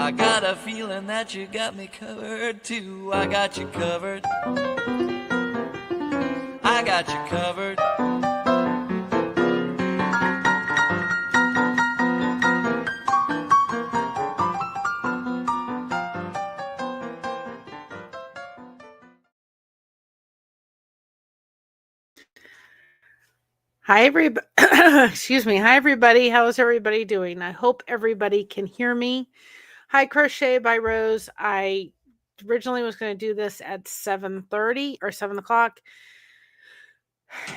I got a feeling that you got me covered too. I got you covered. I got you covered. Hi, everybody. Excuse me. Hi, everybody. How is everybody doing? I hope everybody can hear me. Hi, Crochet by Rose. I originally was going to do this at 7:30 or 7 o'clock,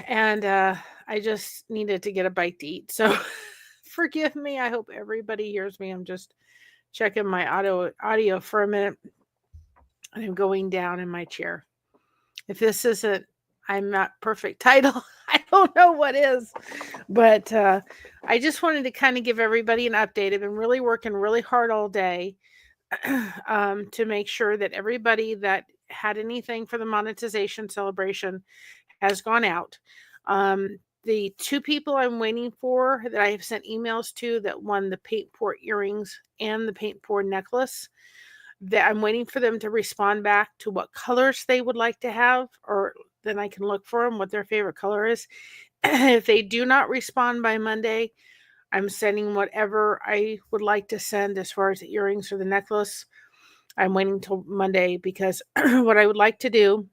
and I just needed to get a bite to eat. So forgive me. I hope everybody hears me. I'm just checking my audio for a minute, and I'm going down in my chair. If this isn't I'm Not Perfect title, I don't know what is. But I just wanted to kind of give everybody an update. I've been really working really hard all day to make sure that everybody that had anything for the monetization celebration has gone out. The two people I'm waiting for that I have sent emails to that won the paint pour earrings and the paint pour necklace, that I'm waiting for them to respond back to what colors they would like to have, or then I can look for them what their favorite color is. If they do not respond by Monday, I'm sending whatever I would like to send as far as the earrings or the necklace. I'm waiting till Monday because what I would like to do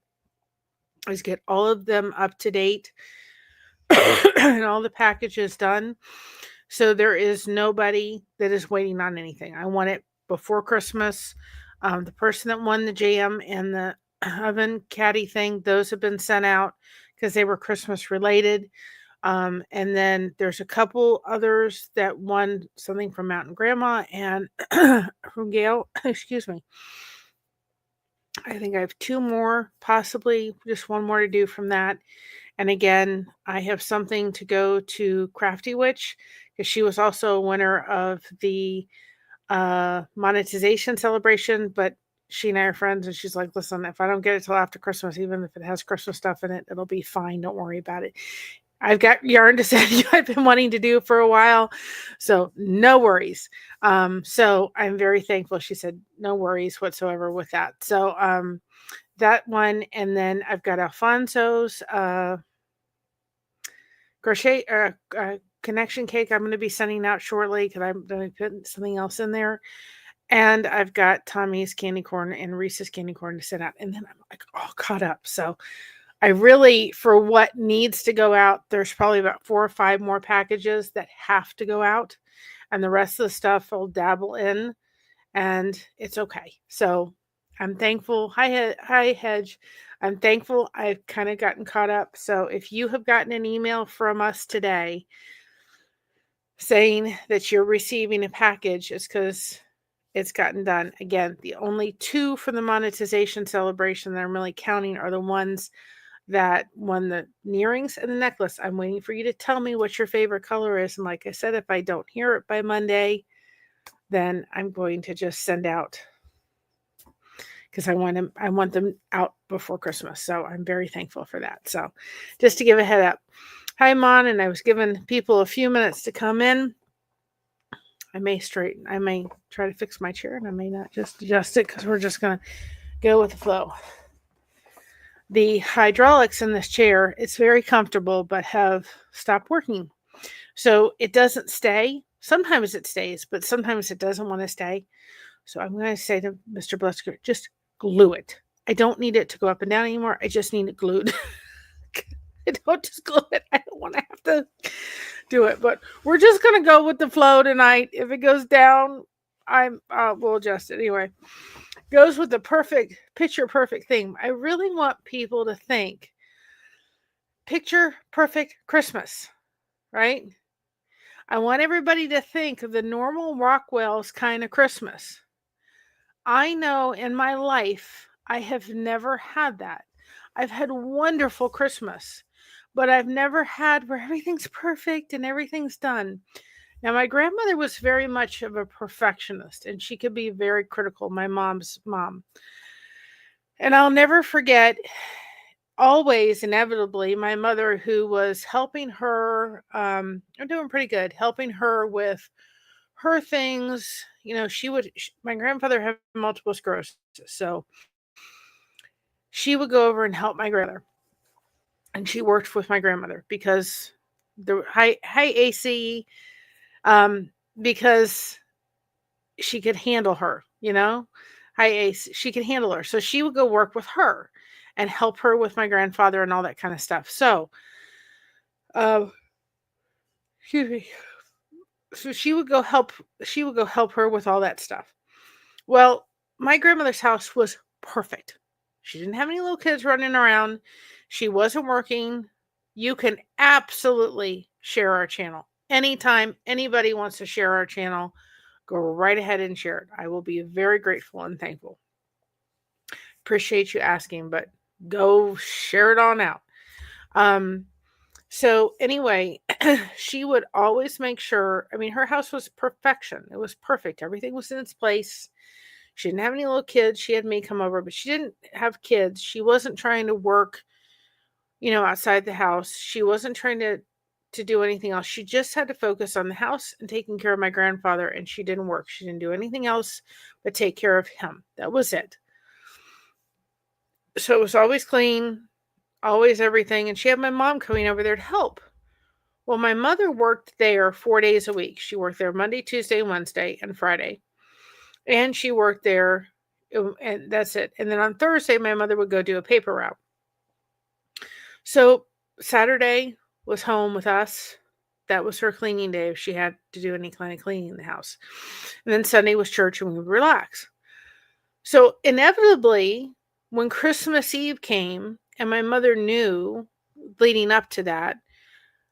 is get all of them up to date and all the packages done. So there is nobody that is waiting on anything. I want it before Christmas. The person that won the jam and the oven caddy thing, those have been sent out because they were Christmas related. And then there's a couple others that won something from Mountain Grandma and from Gail. Excuse me. I think I have two more, possibly just one more to do from that. And again, I have something to go to Crafty Witch because she was also a winner of the monetization celebration. But she and I are friends, and she's like, listen, if I don't get it till after Christmas, even if it has Christmas stuff in it, it'll be fine. Don't worry about it. I've got yarn to send you I've been wanting to do for a while. So no worries. So I'm very thankful. She said, no worries whatsoever with that. So that one. And then I've got Alfonso's crochet connection cake I'm going to be sending out shortly because I'm going to put something else in there. And I've got Tommy's candy corn and Reese's candy corn to send out. And then I'm like all caught up. So I really, for what needs to go out, there's probably about 4 or 5 more packages that have to go out. And the rest of the stuff I'll dabble in. And it's okay. So I'm thankful. Hi, Hedge. I'm thankful I've kind of gotten caught up. So if you have gotten an email from us today saying that you're receiving a package, it's because it's gotten done. Again, the only 2 for the monetization celebration that I'm really counting are the ones that won the earrings and the necklace. I'm waiting for you to tell me what your favorite color is. And like I said, if I don't hear it by Monday, then I'm going to just send out because I want them out before Christmas. So I'm very thankful for that. So just to give a head up. Hi, Mon, and I was giving people a few minutes to come in. I may try to fix my chair, and I may not just adjust it because we're just going to go with the flow. The hydraulics in this chair, it's very comfortable, but have stopped working. So it doesn't stay. Sometimes it stays, but sometimes it doesn't want to stay. So I'm going to say to Mr. Blesker, just glue it. I don't need it to go up and down anymore. I just need it glued. I don't just glue it. I don't want to have to do it. But we're just going to go with the flow tonight. If it goes down, we'll adjust it anyway. Goes with the picture perfect theme. I really want people to think picture perfect Christmas, right? I want everybody to think of the normal Rockwell's kind of Christmas. I know in my life I have never had that. I've had wonderful Christmas, but I've never had where everything's perfect and everything's done. Now, my grandmother was very much of a perfectionist, and she could be very critical, my mom's mom. And I'll never forget, always, inevitably, my mother, who was helping her, I'm doing pretty good, helping her with her things. My grandfather had multiple sclerosis, so she would go over and help my grandmother, and she worked with my grandmother because the high AC, because she could handle her, high AC, she could handle her. So she would go work with her and help her with my grandfather and all that kind of stuff. So, uh, excuse me. So she would go help her with all that stuff. Well, my grandmother's house was perfect. She didn't have any little kids running around. She wasn't working. You can absolutely share our channel. Anytime anybody wants to share our channel, go right ahead and share it. I will be very grateful and thankful. Appreciate you asking, but go share it on out. So anyway, she would always make sure, her house was perfection. It was perfect. Everything was in its place. She didn't have any little kids. She had me come over, but she didn't have kids. She wasn't trying to work, outside the house. She wasn't trying to do anything else. She just had to focus on the house and taking care of my grandfather, and she didn't work. She didn't do anything else but take care of him. That was it. So it was always clean, always everything, and she had my mom coming over there to help. Well, my mother worked there 4 days a week. She worked there Monday, Tuesday, Wednesday, and Friday. And she worked there, and that's it. And then on Thursday, my mother would go do a paper route. So Saturday was home with us. That was her cleaning day if she had to do any kind of cleaning in the house. And then Sunday was church and we would relax. So inevitably, when Christmas Eve came, and my mother knew leading up to that,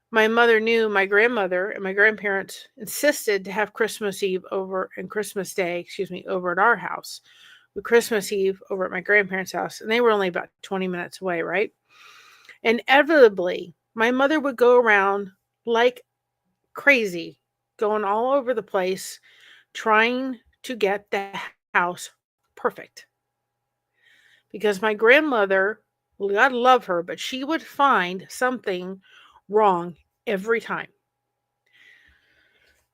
my mother knew my grandmother and my grandparents insisted to have Christmas Eve over and Christmas Day, over at our house, with Christmas Eve over at my grandparents' house. And they were only about 20 minutes away, right? Inevitably, my mother would go around like crazy, going all over the place, trying to get the house perfect. Because my grandmother, God love her, but she would find something wrong every time.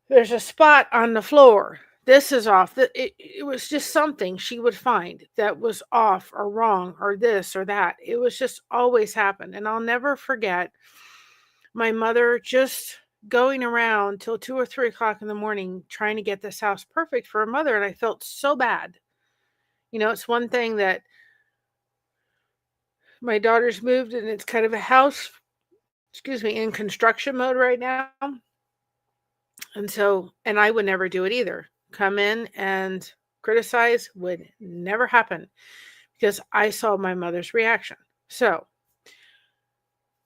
There's a spot on the floor. This is off. It was just something she would find that was off or wrong or this or that. It was just always happened. And I'll never forget my mother just going around till 2 or 3 o'clock in the morning trying to get this house perfect for her mother. And I felt so bad. It's one thing that my daughter's moved and it's kind of a house, in construction mode right now. And I would never do it either. Come in and criticize would never happen because I saw my mother's reaction. So,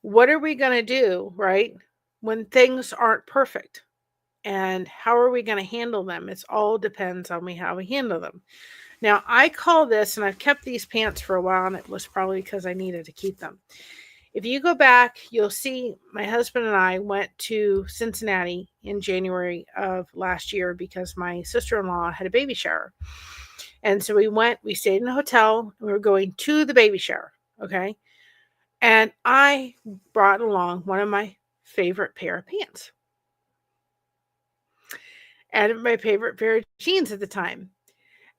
what are we going to do, right, when things aren't perfect? And how are we going to handle them? It all depends on how we handle them. Now, I call this, and I've kept these pants for a while, and it was probably because I needed to keep them. If you go back, you'll see my husband and I went to Cincinnati in January of last year because my sister-in-law had a baby shower. And so we stayed in a hotel, and we were going to the baby shower, okay? And I brought along one of my favorite pair of pants and my favorite pair of jeans at the time.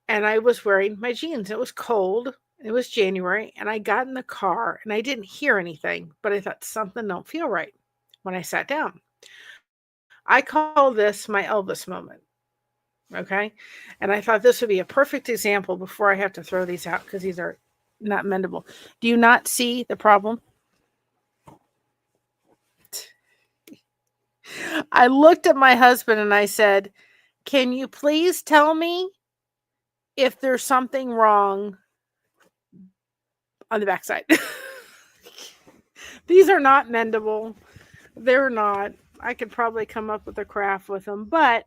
And I was wearing my jeans. It was cold. It was January, and I got in the car, and I didn't hear anything, but I thought something don't feel right when I sat down. I call this my Elvis moment, okay? And I thought this would be a perfect example before I have to throw these out because these are not mendable. Do you not see the problem? I looked at my husband and I said, "Can you please tell me if there's something wrong on the backside?" These are not mendable. They're not. I could probably come up with a craft with them, but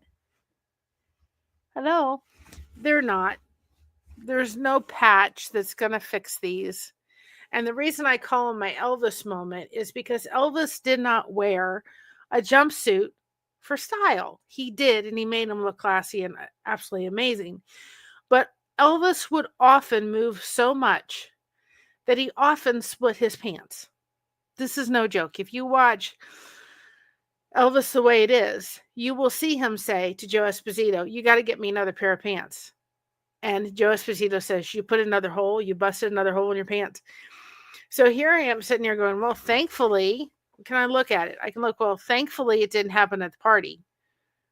hello, they're not. There's no patch that's going to fix these. And the reason I call them my Elvis moment is because Elvis did not wear a jumpsuit for style. He did, and he made them look classy and absolutely amazing. But Elvis would often move so much that he often split his pants. This is no joke. If you watch Elvis the way it is, you will see him say to Joe Esposito, "You got to get me another pair of pants." And Joe Esposito says, "You put another hole, you busted another hole in your pants." So here I am sitting here going, well, thankfully, can I look at it? I can look, well, thankfully it didn't happen at the party,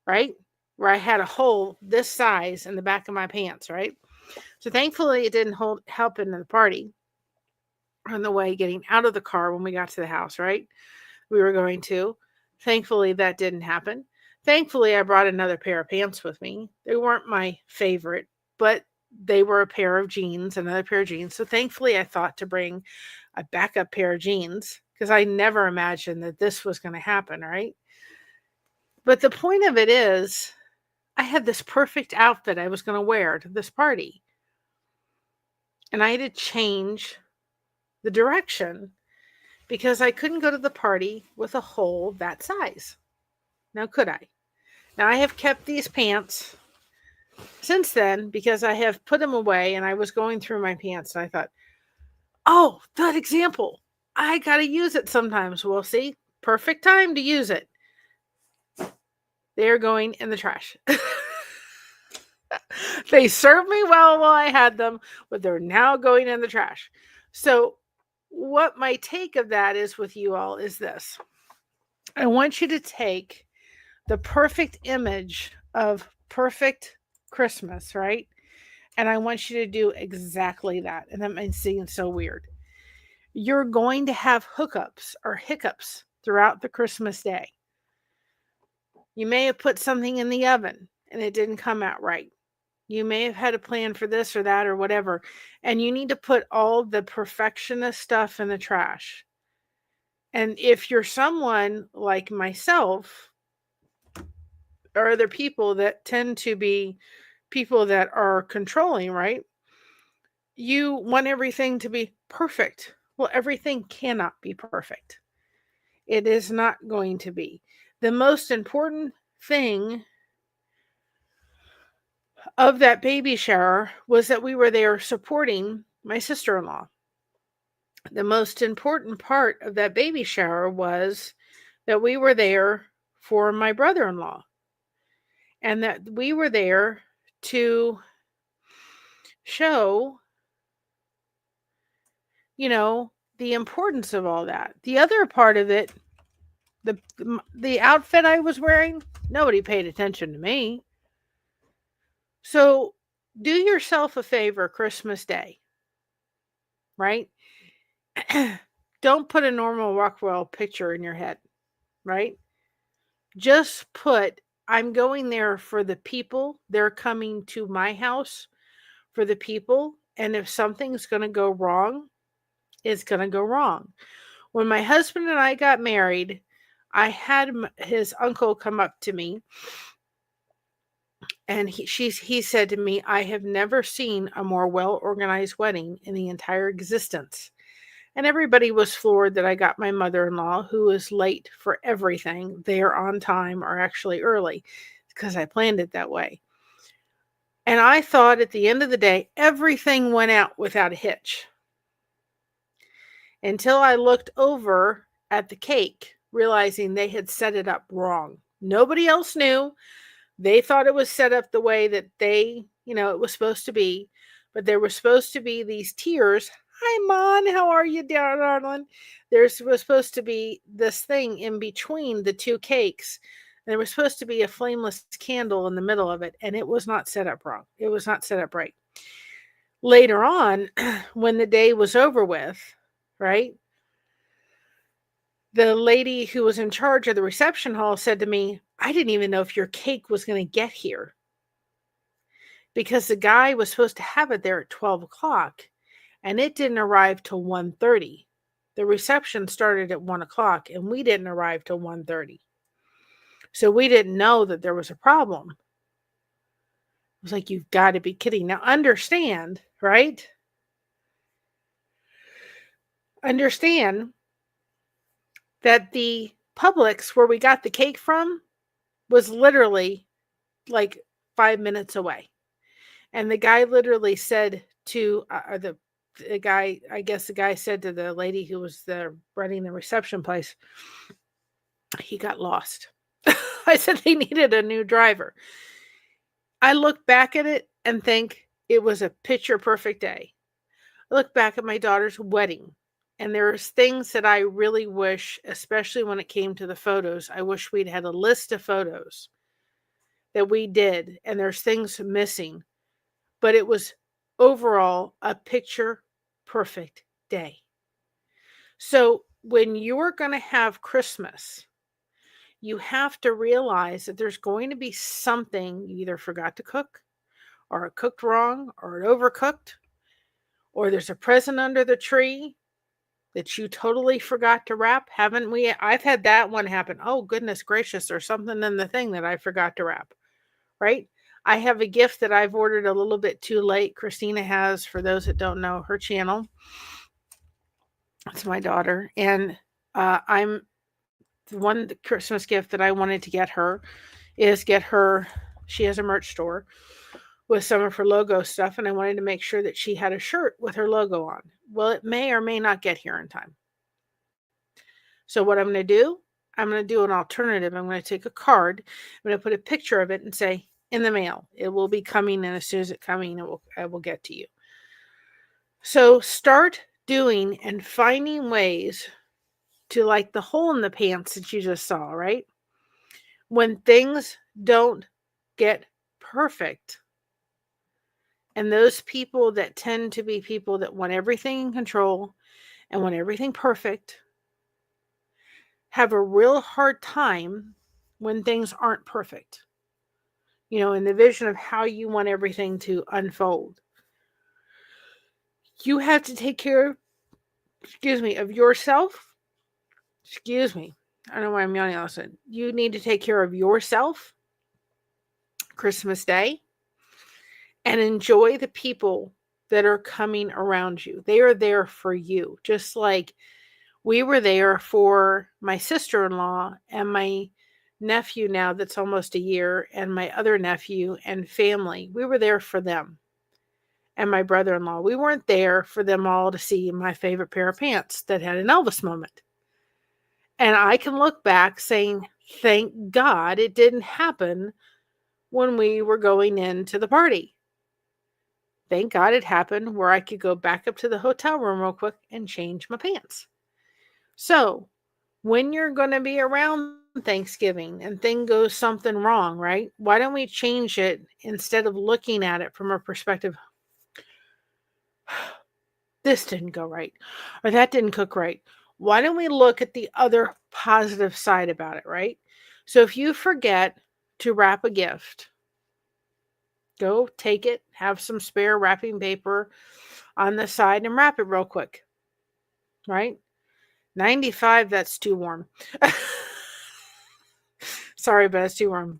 right? Where I had a hole this size in the back of my pants, right? So thankfully it didn't happen in the party on the way getting out of the car when we got to the house, right? We were going to. Thankfully that didn't happen. Thankfully I brought another pair of pants with me. They weren't my favorite, but they were a pair of jeans, another pair of jeans. So thankfully I thought to bring a backup pair of jeans because I never imagined that this was going to happen, right? But the point of it is, I had this perfect outfit I was going to wear to this party. And I had to change the direction because I couldn't go to the party with a hole that size. Now, could I? Now, I have kept these pants since then because I have put them away and I was going through my pants and I thought, oh, that example. I got to use it sometimes. We'll see. Perfect time to use it. They're going in the trash. They served me well while I had them, but they're now going in the trash. So, what my take of that is with you all is this. I want you to take the perfect image of perfect Christmas, right? And I want you to do exactly that. And that might seem so weird. You're going to have hookups or hiccups throughout the Christmas day. You may have put something in the oven and it didn't come out right. You may have had a plan for this or that or whatever, and you need to put all the perfectionist stuff in the trash. And if you're someone like myself or other people that tend to be people that are controlling, right? You want everything to be perfect. Well, everything cannot be perfect. It is not going to be. The most important thing of that baby shower was that we were there supporting my sister-in-law. The most important part of that baby shower was that we were there for my brother-in-law and that we were there to show, the importance of all that. The other part of it, the outfit I was wearing, nobody paid attention to me. So do yourself a favor Christmas Day, right? Don't put a normal Rockwell picture in your head, right? Just put, I'm going there for the people. They're coming to my house for the people. And if something's going to go wrong, it's going to go wrong. When my husband and I got married, I had his uncle come up to me and he said to me, I have never seen a more well-organized wedding in the entire existence. And everybody was floored that I got my mother-in-law, who is late for everything, there on time or actually early, because I planned it that way. And I thought at the end of the day, everything went out without a hitch. Until I looked over at the cake, realizing they had set it up wrong. Nobody else knew. They thought it was set up the way that it was supposed to be. But there were supposed to be these tiers. Hi, Mon. How are you, darling? There was supposed to be this thing in between the two cakes. There was supposed to be a flameless candle in the middle of it, and it was not set up wrong. It was not set up right. Later on, when the day was over with, right, the lady who was in charge of the reception hall said to me, I didn't even know if your cake was going to get here. Because the guy was supposed to have it there at 12 o'clock. And it didn't arrive till 1:30. The reception started at 1 o'clock and we didn't arrive till 1:30. So we didn't know that there was a problem. I was like, you've got to be kidding. Now understand, right? Understand that the Publix where we got the cake from was literally like 5 minutes away. And the guy literally said to the guy said to the lady who was running the reception place, He got lost. I said they needed a new driver. I look back at it and think it was a picture perfect day. I look back at my daughter's wedding, and there's things that I really wish, especially when it came to the photos, I wish we'd had a list of photos that we did, and there's things missing, but it was overall a picture perfect day. So when you're going to have Christmas, you have to realize that there's going to be something you either forgot to cook, or it cooked wrong, or it overcooked, or there's a present under the tree that you totally forgot to wrap. Haven't we? I've had that one happen. Oh, goodness gracious, there's something in the thing that I forgot to wrap, right? I have a gift that I've ordered a little bit too late. Christina has, for those that don't know, her channel. It's my daughter. And I'm the Christmas gift that I wanted to get her is get her, she has a merch store with some of her logo stuff, and I wanted to make sure that she had a shirt with her logo on. Well, it may or may not get here in time. So what I'm going to do, I'm going to do an alternative. I'm going to take a card, I'm going to put a picture of it and say, in the mail. It will be coming, and as soon as it's coming, I will get to you. So start doing and finding ways to, like the hole in the pants that you just saw, right? When things don't get perfect, and those people that tend to be people that want everything in control and want everything perfect have a real hard time when things aren't perfect. You know, in the vision of how you want everything to unfold. You have to take care, of yourself. I don't know why I'm yawning all of a sudden. You need to take care of yourself Christmas Day and enjoy the people that are coming around you. They are there for you, just like we were there for my sister-in-law and my nephew now that's almost a year, and my other nephew and family. We were there for them. And my brother-in-law. We weren't there for them all to see my favorite pair of pants that had an Elvis moment. And I can look back saying, thank God it didn't happen when we were going into the party. Thank God it happened where I could go back up to the hotel room real quick and change my pants. So when you're going to be around Thanksgiving and thing goes something wrong, right? Why don't we change it instead of looking at it from a perspective, this didn't go right, or that didn't cook right. Why don't we look at the other positive side about it, right? So if you forget to wrap a gift, go take it, have some spare wrapping paper on the side and wrap it real quick, right? 95, that's too warm. Sorry, but it's too warm.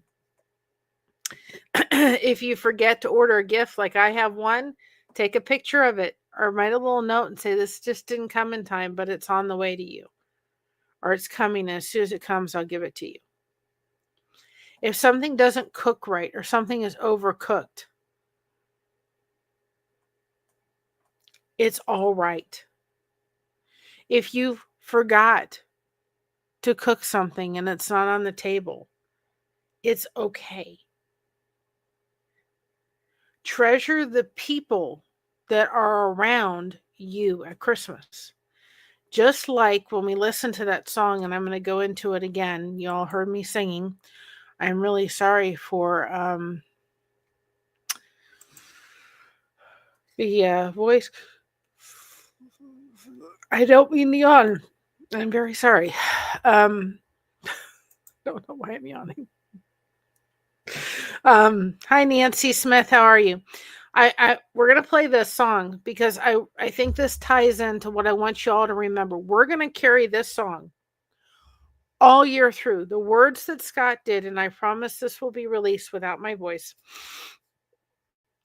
If you forget to order a gift, like I have one, take a picture of it or write a little note and say, this just didn't come in time, but it's on the way to you. Or it's coming, and as soon as it comes, I'll give it to you. If something doesn't cook right or something is overcooked, it's all right. If you forgot to cook something and it's not on the table, it's okay. Treasure the people that are around you at Christmas. Just like when we listen to that song, and I'm going to go into it again. You all heard me singing. I'm really sorry for the voice. I don't mean to yawn. I'm very sorry. Don't know why I'm yawning. Hi, Nancy Smith. How are you? We're gonna play this song because I think this ties into what I want you all to remember. We're gonna carry this song all year through. The words that Scott did, and I promise this will be released without my voice.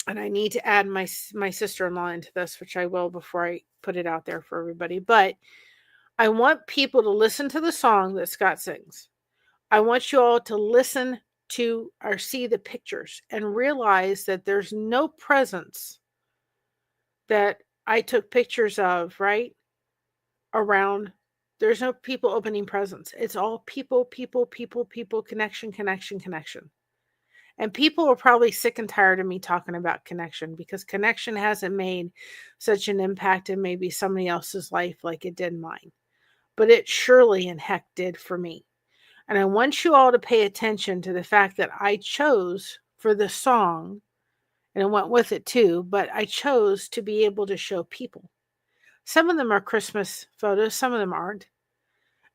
And I need to add my sister-in-law into this, which I will before I put it out there for everybody. But I want people to listen to the song that Scott sings. I want you all to listen to or see the pictures and realize that there's no presents that I took pictures of, right, around There's no people opening presents. It's all people, connection, connection, connection. And people are probably sick and tired of me talking about connection, because connection hasn't made such an impact in maybe somebody else's life like it did mine. But it surely and heck did for me. And I want you all to pay attention to the fact that I chose for the song, and I went with it too, but I chose to be able to show people. Some of them are Christmas photos, some of them aren't.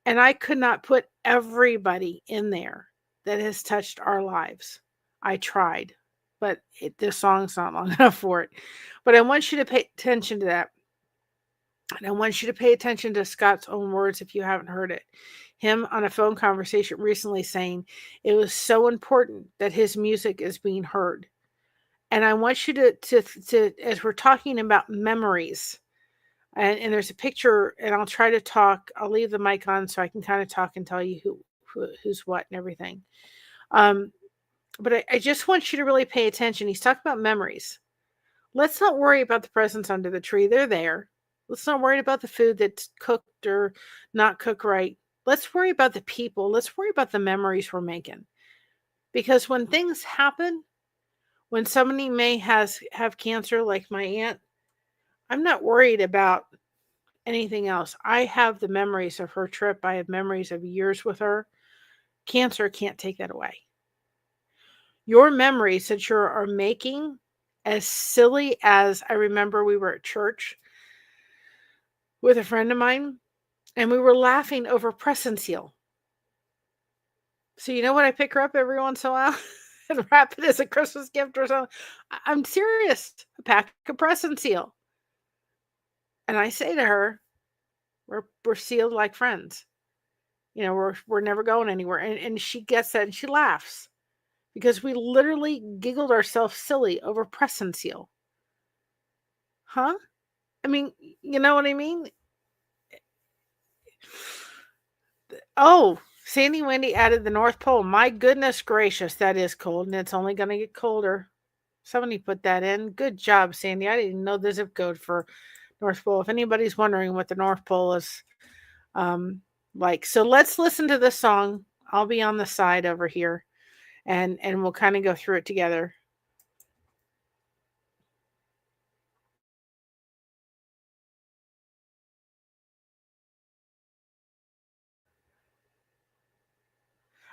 And I could not put everybody in there that has touched our lives. I tried, but the song's not long enough for it. But I want you to pay attention to that. And I want you to pay attention to Scott's own words if you haven't heard it. Him on a phone conversation recently saying it was so important that his music is being heard. And I want you to as we're talking about memories, and there's a picture, and I'll try to talk. I'll leave the mic on so I can kind of talk and tell you who's what and everything. But I just want you to really pay attention. He's talking about memories. Let's not worry about the presents under the tree. They're there. Let's not worry about the food that's cooked or not cooked right. Let's worry about the people. Let's worry about the memories we're making. Because when things happen, when somebody may have cancer like my aunt, I'm not worried about anything else. I have the memories of her trip. I have memories of years with her. Cancer can't take that away. Your memories that you are making, as silly as I remember we were at church with a friend of mine, and we were laughing over press and seal. So you know what? I pick her up every once in a while and wrap it as a Christmas gift or something. I'm serious. A pack of press and seal. And I say to her, we're sealed like friends. You know, we're never going anywhere. And she gets that and she laughs, because we literally giggled ourselves silly over press and seal. Huh? I mean, you know what I mean? Oh, Sandy Wendy added the North Pole. My goodness gracious, that is cold, and it's only going to get colder. Somebody put that in. Good job, Sandy. I didn't know the zip code for North Pole. If anybody's wondering what the North Pole is like. So let's listen to this song. I'll be on the side over here, and we'll kind of go through it together.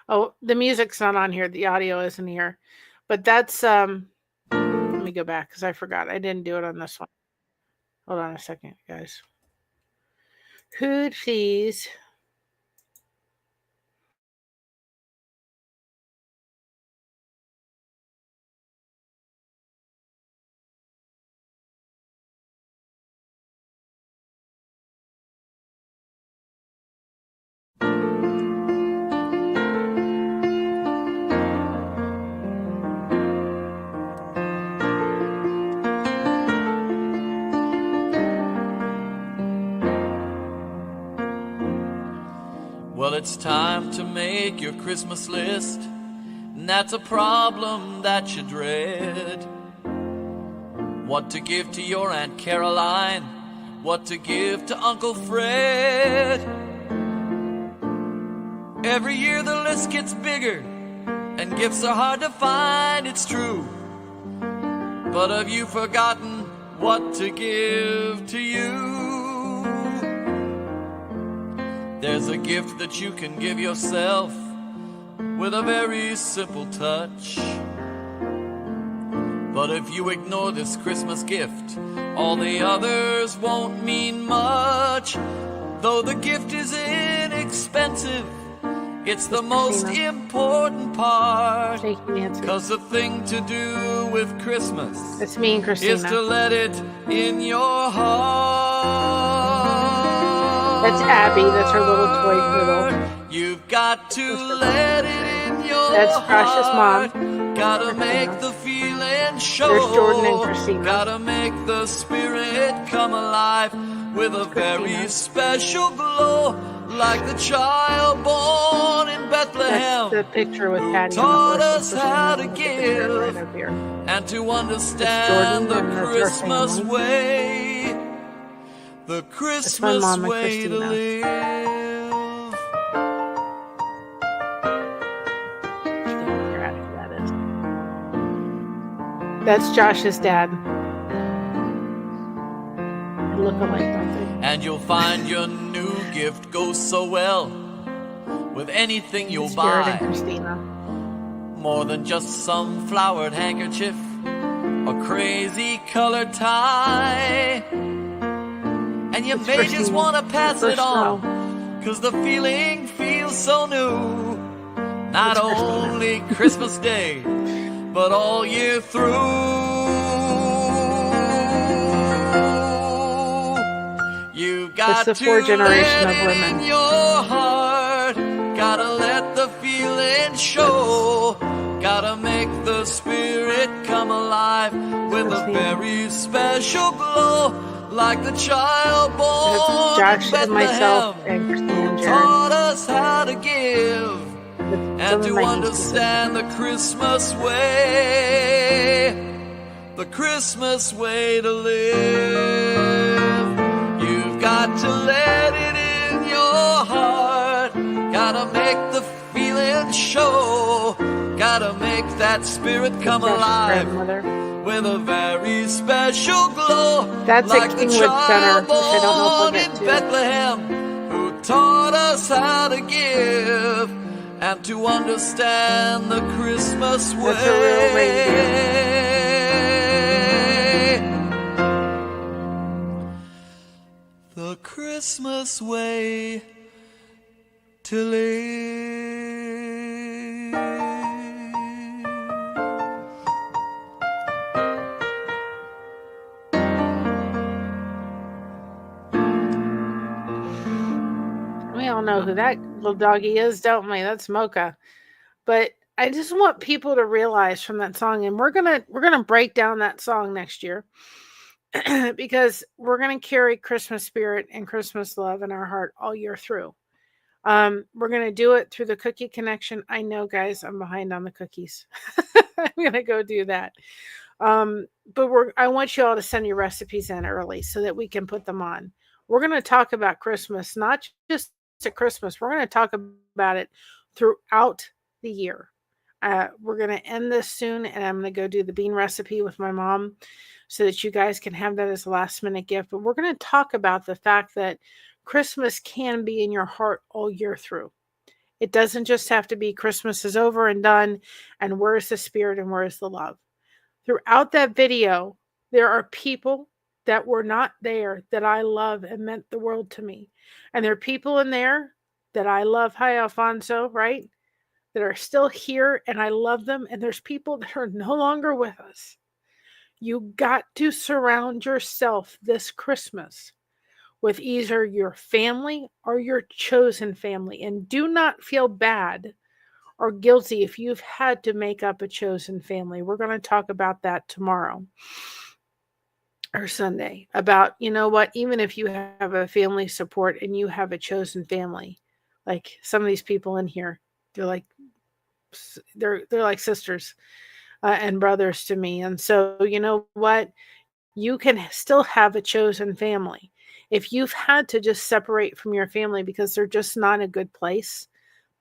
Oh, the music's not on here. The audio isn't here. But that's let me go back because I forgot. I didn't do it on this one. Hold on a second, guys. Who'd please? Well, it's time to make your Christmas list, and that's a problem that you dread. What to give to your Aunt Caroline, what to give to Uncle Fred. Every year the list gets bigger, and gifts are hard to find, it's true. But have you forgotten what to give to you? There's a gift that you can give yourself with a very simple touch. But if you ignore this Christmas gift, all the others won't mean much. Though the gift is inexpensive, it's the most important part. 'Cause the thing to do with Christmas That's me and Christina. is to let it in your heart. That's Abby. That's her little toy poodle. You've got to let it in your That's Precious heart. Mom. Gotta make the feeling show. There's Jordan and Christina. Gotta make the spirit come alive with a very special glow, like the child born in Bethlehem. That's the picture with Patty. Who taught us how to Right give up here. and to understand the and that's her Christmas family. way. The That's my Christmas mom and way to Christina. live. Can't figure out who that is. That's Josh's dad. They look alike, don't they? And you'll find your new gift goes so well with anything you'll Spirit buy. and Christina. More than just some flowered handkerchief or crazy colored tie. And you It's may just Christina. want to pass The it first on, snow. 'cause the feeling feels so new. Not It's Christina. only Christmas Day, but all year through. You got It's the to fourth generation let of it women. in your heart. Gotta let the feeling show. Gotta make the spirit come alive with a very special glow. Like the child born That's in Josh and myself Bethlehem, and Christina and who Jared. taught us how to give With and some of to my nieces and understand the Christmas way. The Christmas way to live. You've got to let it in your heart. Gotta make the feeling show. Gotta make that spirit come Josh's alive grandmother. with a very special glow. That's like at the Kingwood Center, child which I don't know if we'll born get in to. Bethlehem, who taught us how to give and to understand the Christmas way. That's a real reindeer. The Christmas way to live. We all know who that little doggy is, don't we? That's Mocha. But I just want people to realize from that song, and we're gonna break down that song next year because we're gonna carry Christmas spirit and Christmas love in our heart all year through. We're gonna do it through the cookie connection. I know, guys, I'm behind on the cookies. I'm gonna go do that. But I want you all to send your recipes in early so that we can put them on. We're going to talk about Christmas, not just at Christmas. We're going to talk about it throughout the year. We're going to end this soon, and I'm going to go do the bean recipe with my mom so that you guys can have that as a last minute gift. But we're going to talk about the fact that Christmas can be in your heart all year through. It doesn't just have to be Christmas is over and done, and where's the spirit and where's the love. Throughout that video, there are people that were not there that I love and meant the world to me. And there are people in there that I love. Hi, Alfonso, right? That are still here and I love them. And there's people that are no longer with us. You got to surround yourself this Christmas with either your family or your chosen family. And do not feel bad or guilty if you've had to make up a chosen family. We're going to talk about that tomorrow or Sunday about, you know what, even if you have a family support and you have a chosen family, like some of these people in here, they're like sisters and brothers to me. And so, you know what, you can still have a chosen family. If you've had to just separate from your family because they're just not in a good place,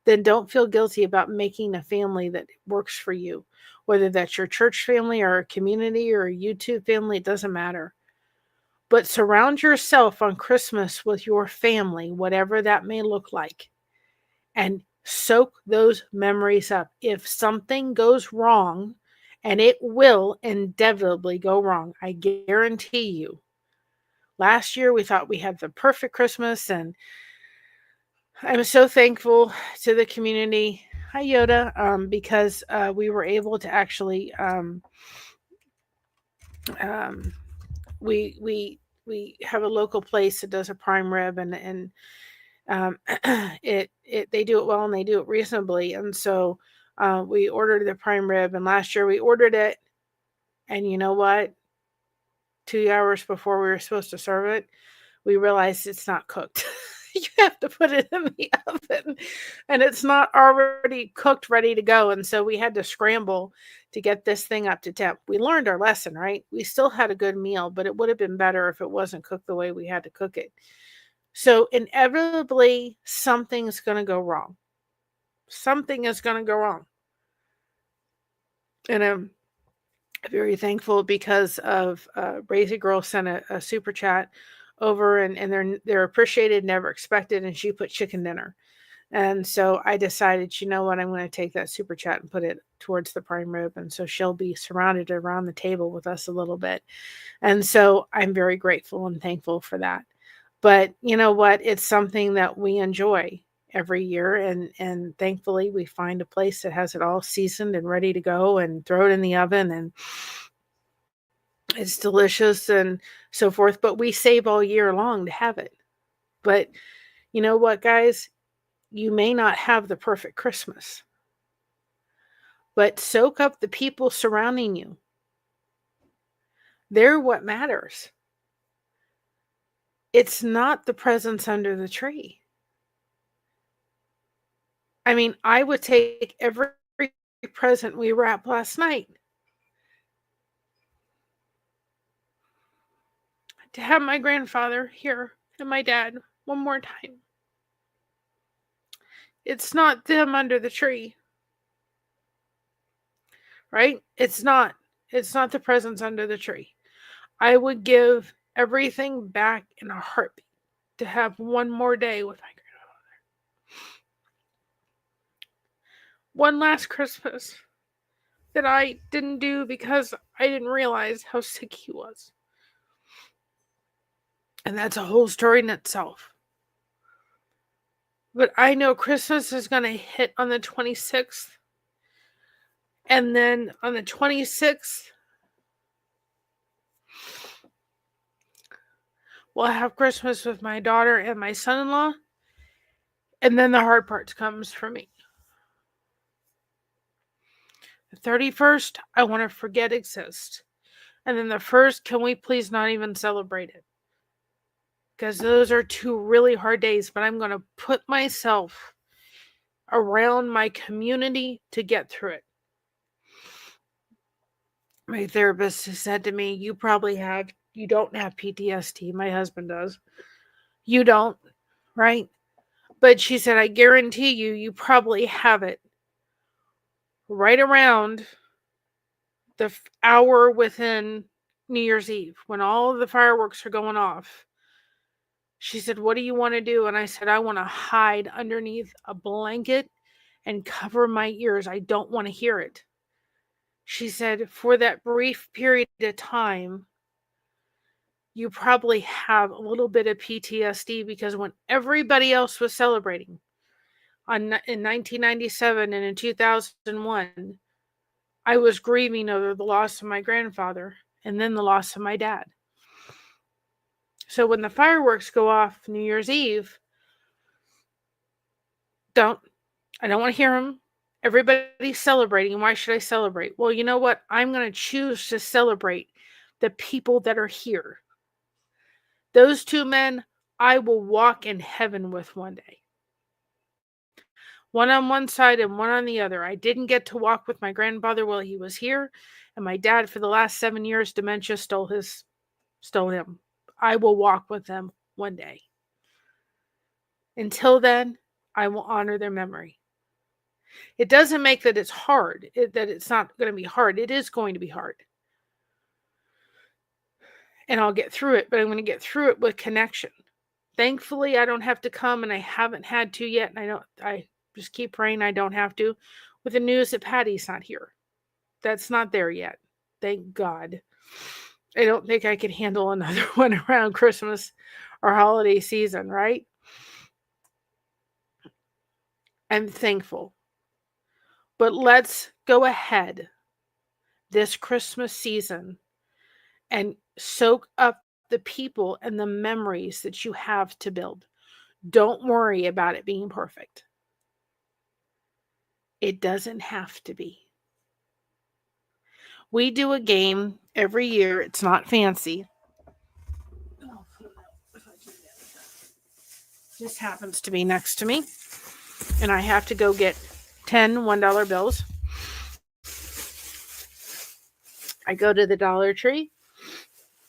then don't feel guilty about making a family that works for you. Whether that's your church family or a community or a YouTube family, it doesn't matter. But surround yourself on Christmas with your family, whatever that may look like, and soak those memories up. If something goes wrong, and it will inevitably go wrong, I guarantee you. Last year, we thought we had the perfect Christmas, and I'm so thankful to the community. Hi, Yoda, because we were able to actually we have a local place that does a prime rib, and they do it well and they do it reasonably, and so we ordered the prime rib, and last year we ordered it, and you know what? 2 hours before we were supposed to serve it, we realized it's not cooked. You have to put it in the oven, and it's not already cooked, ready to go. And so we had to scramble to get this thing up to temp. We learned our lesson, right? We still had a good meal, but it would have been better if it wasn't cooked the way we had to cook it. So inevitably, something's going to go wrong. Something is going to go wrong. And I'm very thankful because of Raisy Girl sent a super chat over, and they're appreciated, never expected, and she put chicken dinner. And so I decided, you know what, I'm going to take that super chat and put it towards the prime rib, and so she'll be surrounded around the table with us a little bit. And so I'm very grateful and thankful for that. But you know what? It's something that we enjoy every year, and thankfully we find a place that has it all seasoned and ready to go, and throw it in the oven, and it's delicious and so forth. But we save all year long to have it. But you know what, guys? You may not have the perfect Christmas, but soak up the people surrounding you. They're what matters. It's not the presents under the tree. I mean, I would take every present we wrapped last night to have my grandfather here and my dad one more time. It's not them under the tree, right? It's not. It's not the presents under the tree. I would give everything back in a heartbeat to have one more day with my grandfather. One last Christmas that I didn't do because I didn't realize how sick he was. And that's a whole story in itself. But I know Christmas is going to hit on the 26th. And then on the 26th, we'll have Christmas with my daughter and my son-in-law. And then the hard part comes for me. The 31st, I want to forget exists. And then the 1st, can we please not even celebrate it? Because those are two really hard days. But I'm going to put myself around my community to get through it. My therapist has said to me, you don't have PTSD. My husband does. You don't, right? But she said, I guarantee you probably have it right around the hour within New Year's Eve when all of the fireworks are going off. She said, what do you want to do? And I said, I want to hide underneath a blanket and cover my ears. I don't want to hear it. She said, for that brief period of time, you probably have a little bit of PTSD because when everybody else was celebrating in 1997 and in 2001, I was grieving over the loss of my grandfather and then the loss of my dad. So when the fireworks go off New Year's Eve, I don't want to hear them. Everybody's celebrating. Why should I celebrate? Well, you know what? I'm going to choose to celebrate the people that are here. Those two men, I will walk in heaven with one day. One on one side and one on the other. I didn't get to walk with my grandfather while he was here, and my dad, for the last 7 years, dementia stole him. I will walk with them one day. Until then, I will honor their memory. It doesn't make that it's hard, that it's not going to be hard. It is going to be hard. And I'll get through it, but I'm going to get through it with connection. Thankfully, I don't have to come, and I haven't had to yet, and I just keep praying I don't have to, with the news that Patty's not here. That's not there yet. Thank God. I don't think I can handle another one around Christmas or holiday season, right? I'm thankful. But let's go ahead this Christmas season and soak up the people and the memories that you have to build. Don't worry about it being perfect. It doesn't have to be. We do a game every year. It's not fancy. just happens to be next to me. And I have to go get 10 $1 bills. I go to the Dollar Tree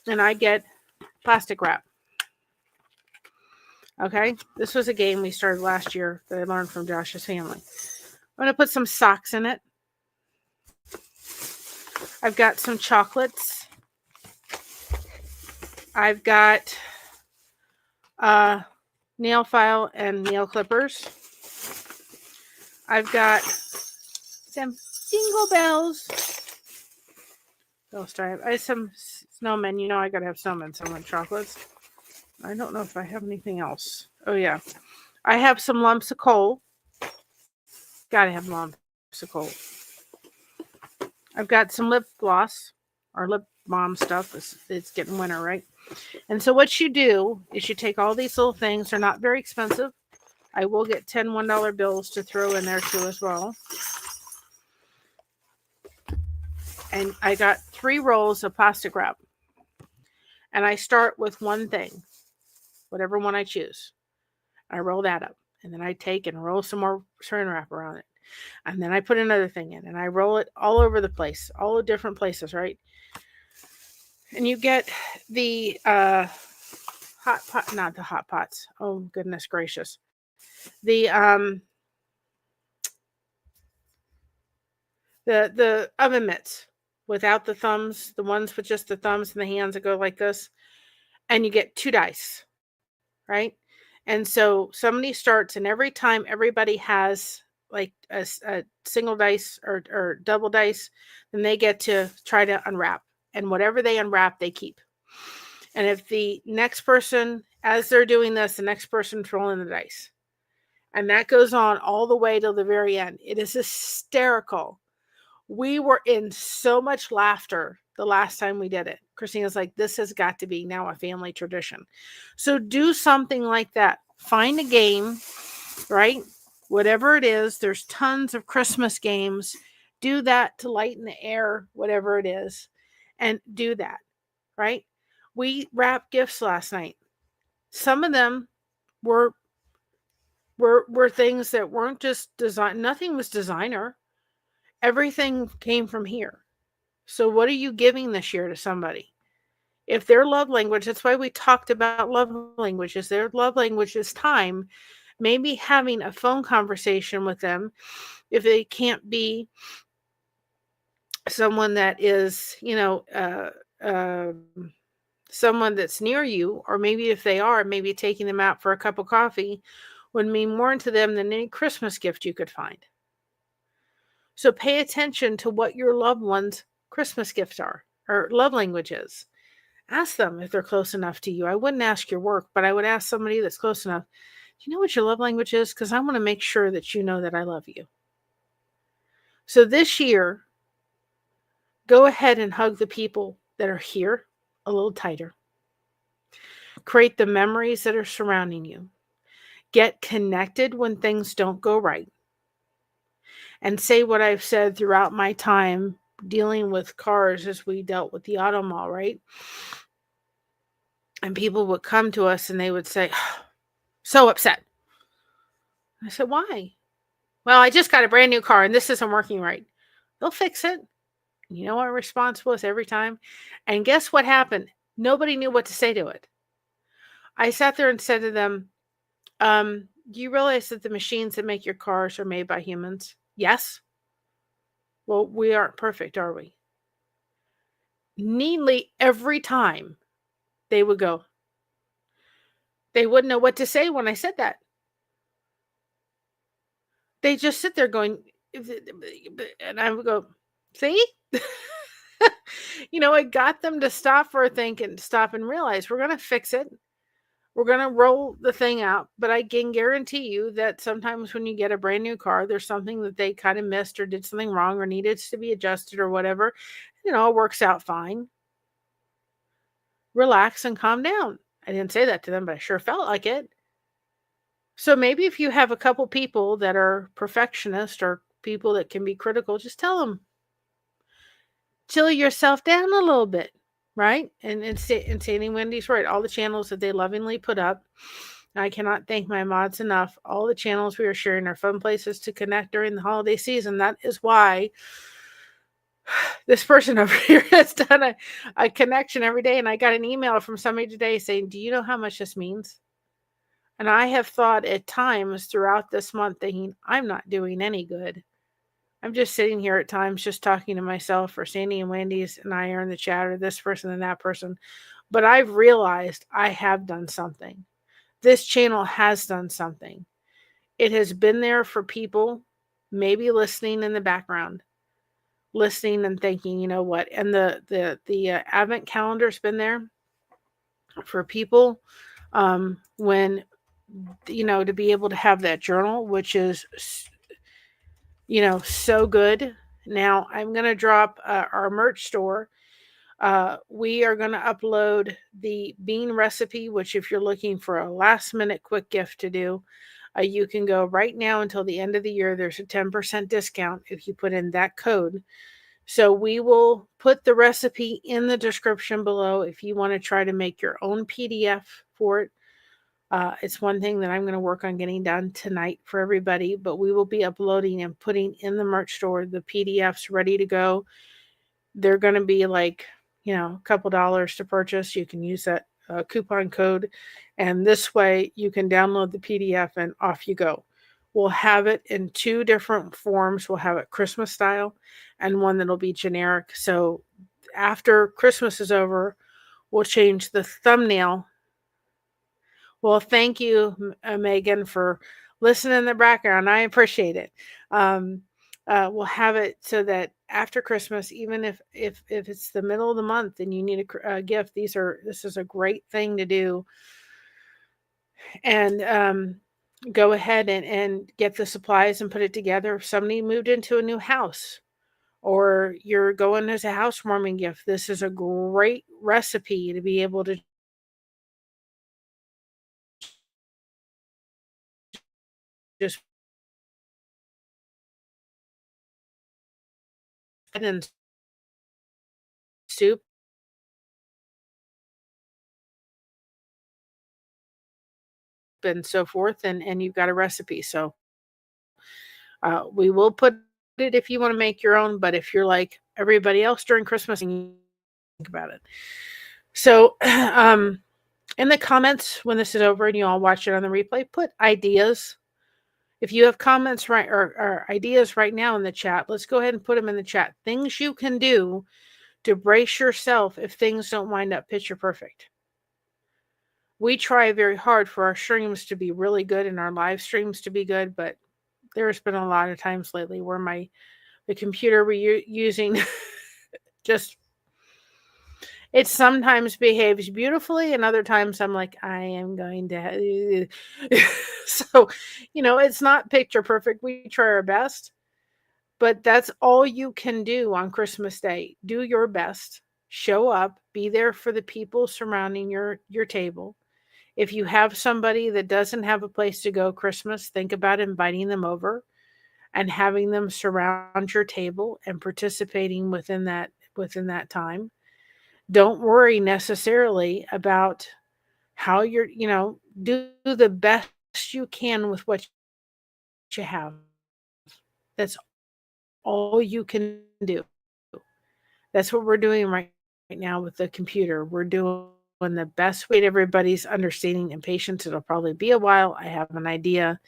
and I get plastic wrap. Okay, this was a game we started last year that I learned from Josh's family. I'm going to put some socks in it. I've got some chocolates. I've got nail file and nail clippers. I've got some jingle bells. I have some snowmen. You know I gotta have snowmen. Some chocolates. I don't know if I have anything else. Oh yeah, I have some lumps of coal. Gotta have lumps of coal. I've got some lip gloss or lip balm stuff. It's getting winter, right? And so what you do is you take all these little things. They're not very expensive. I will get 10 $1 bills to throw in there too as well. And I got 3 rolls of plastic wrap. And I start with one thing, whatever one I choose. I roll that up. And then I take and roll some more saran wrap around it. And then I put another thing in. And I roll it all over the place, all the different places, right? And you get the hot pot, not the hot pots. Oh, goodness gracious. The oven mitts without the thumbs, the ones with just the thumbs and the hands that go like this. And you get 2 dice, right? And so somebody starts, and every time everybody has like a single dice or double dice, then they get to try to unwrap. And whatever they unwrap, they keep. And if the next person, as they're doing this, the next person's rolling the dice. And that goes on all the way till the very end. It is hysterical. We were in so much laughter the last time we did it. Christina's like, this has got to be now a family tradition. So do something like that. Find a game, right? Whatever it is, there's tons of Christmas games. Do that to lighten the air, whatever it is, and do that, right? We wrapped gifts last night. Some of them were things that weren't just design. Nothing was designer. Everything came from here. So what are you giving this year to somebody? If their love language, that's why we talked about love languages. Their love language is time. Maybe having a phone conversation with them, if it can't be someone that is, someone that's near you, or maybe if they are, maybe taking them out for a cup of coffee would mean more to them than any Christmas gift you could find. So pay attention to what your loved ones' Christmas gifts are, or love languages. Ask them if they're close enough to you. I wouldn't ask your work, but I would ask somebody that's close enough. Do you know what your love language is? Because I want to make sure that you know that I love you. So this year, go ahead and hug the people that are here a little tighter. Create the memories that are surrounding you. Get connected when things don't go right. And say what I've said throughout my time dealing with cars as we dealt with the auto mall, right? And people would come to us and they would say, so upset. I said, why? Well, I just got a brand new car and this isn't working right. They'll fix it. You know what our response was every time? And guess what happened? Nobody knew what to say to it. I sat there and said to them, do you realize that the machines that make your cars are made by humans? Yes. Well, we aren't perfect, are we? Neatly every time they would go. They wouldn't know what to say when I said that. They just sit there going, and I would go, see? I got them to stop for a think and stop and realize we're going to fix it. We're going to roll the thing out. But I can guarantee you that sometimes when you get a brand new car, there's something that they kind of missed or did something wrong or needed to be adjusted or whatever. It works out fine. Relax and calm down. I didn't say that to them, but I sure felt like it. So maybe if you have a couple people that are perfectionists or people that can be critical, just tell them. Chill yourself down a little bit, right? And Sandy Wendy's right. All the channels that they lovingly put up, I cannot thank my mods enough. All the channels we are sharing are fun places to connect during the holiday season. That is why this person over here has done a connection every day. And I got an email from somebody today saying, do you know how much this means? And I have thought at times throughout this month, thinking, I'm not doing any good. I'm just sitting here at times just talking to myself, or Sandy and Wendy's and I are in the chat, or this person and that person. But I've realized I have done something. This channel has done something. It has been there for people, maybe listening in the background, listening and thinking, you know what? And the Advent calendar's been there for people when, you know, to be able to have that journal, which is, you know, so good. Now I'm going to drop our merch store. We are going to upload the bean recipe, which if you're looking for a last minute quick gift to do, you can go right now until the end of the year. There's a 10% discount if you put in that code. So we will put the recipe in the description below if you want to try to make your own PDF for it. It's one thing that I'm going to work on getting done tonight for everybody, but we will be uploading and putting in the merch store the PDFs ready to go. They're going to be like, you know, a couple dollars to purchase. You can use that coupon code, and this way you can download the PDF and off you go. We'll have it in two different forms. We'll have it Christmas style and one that'll be generic. So after Christmas is over, we'll change the thumbnail. Well, thank you, Megan, for listening in the background. I appreciate it. We'll have it so that after Christmas, even if it's the middle of the month and you need a gift, this is a great thing to do. And go ahead and get the supplies and put it together. If somebody moved into a new house, or you're going as a housewarming gift, this is a great recipe to be able to just put in soup and so forth, and you've got a recipe. So we will put it if you want to make your own, but if you're like everybody else during Christmas, think about it. So in the comments when this is over and you all watch it on the replay, put ideas. If you have comments or ideas right now in the chat, let's go ahead and put them in the chat. Things you can do to brace yourself if things don't wind up picture perfect. We try very hard for our streams to be really good and our live streams to be good, but there's been a lot of times lately where the computer we're using just, it sometimes behaves beautifully, and other times I'm like, I am going to so, you know, it's not picture perfect. We try our best, but that's all you can do on Christmas Day. Do your best, show up, be there for the people surrounding your table. If you have somebody that doesn't have a place to go Christmas, think about inviting them over and having them surround your table and participating within that time. Don't worry necessarily about how you're, you know, do the best you can with what you have. That's all you can do. That's what we're doing right now with the computer. We're doing the best way. Everybody's understanding and patience. It'll probably be a while. I have an idea,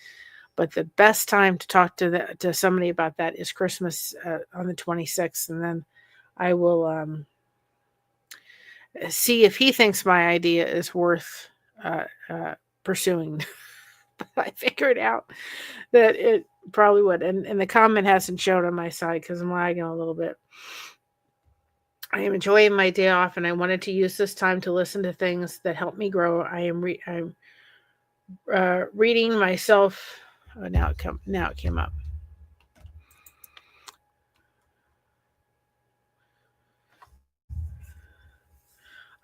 but the best time to talk to somebody about that is Christmas on the 26th, and then I will see if he thinks my idea is worth pursuing. I figured out that it probably would, and the comment hasn't shown on my side because I'm lagging a little bit. I am enjoying my day off, and I wanted to use this time to listen to things that help me grow. I'm reading myself. Oh, now it came up.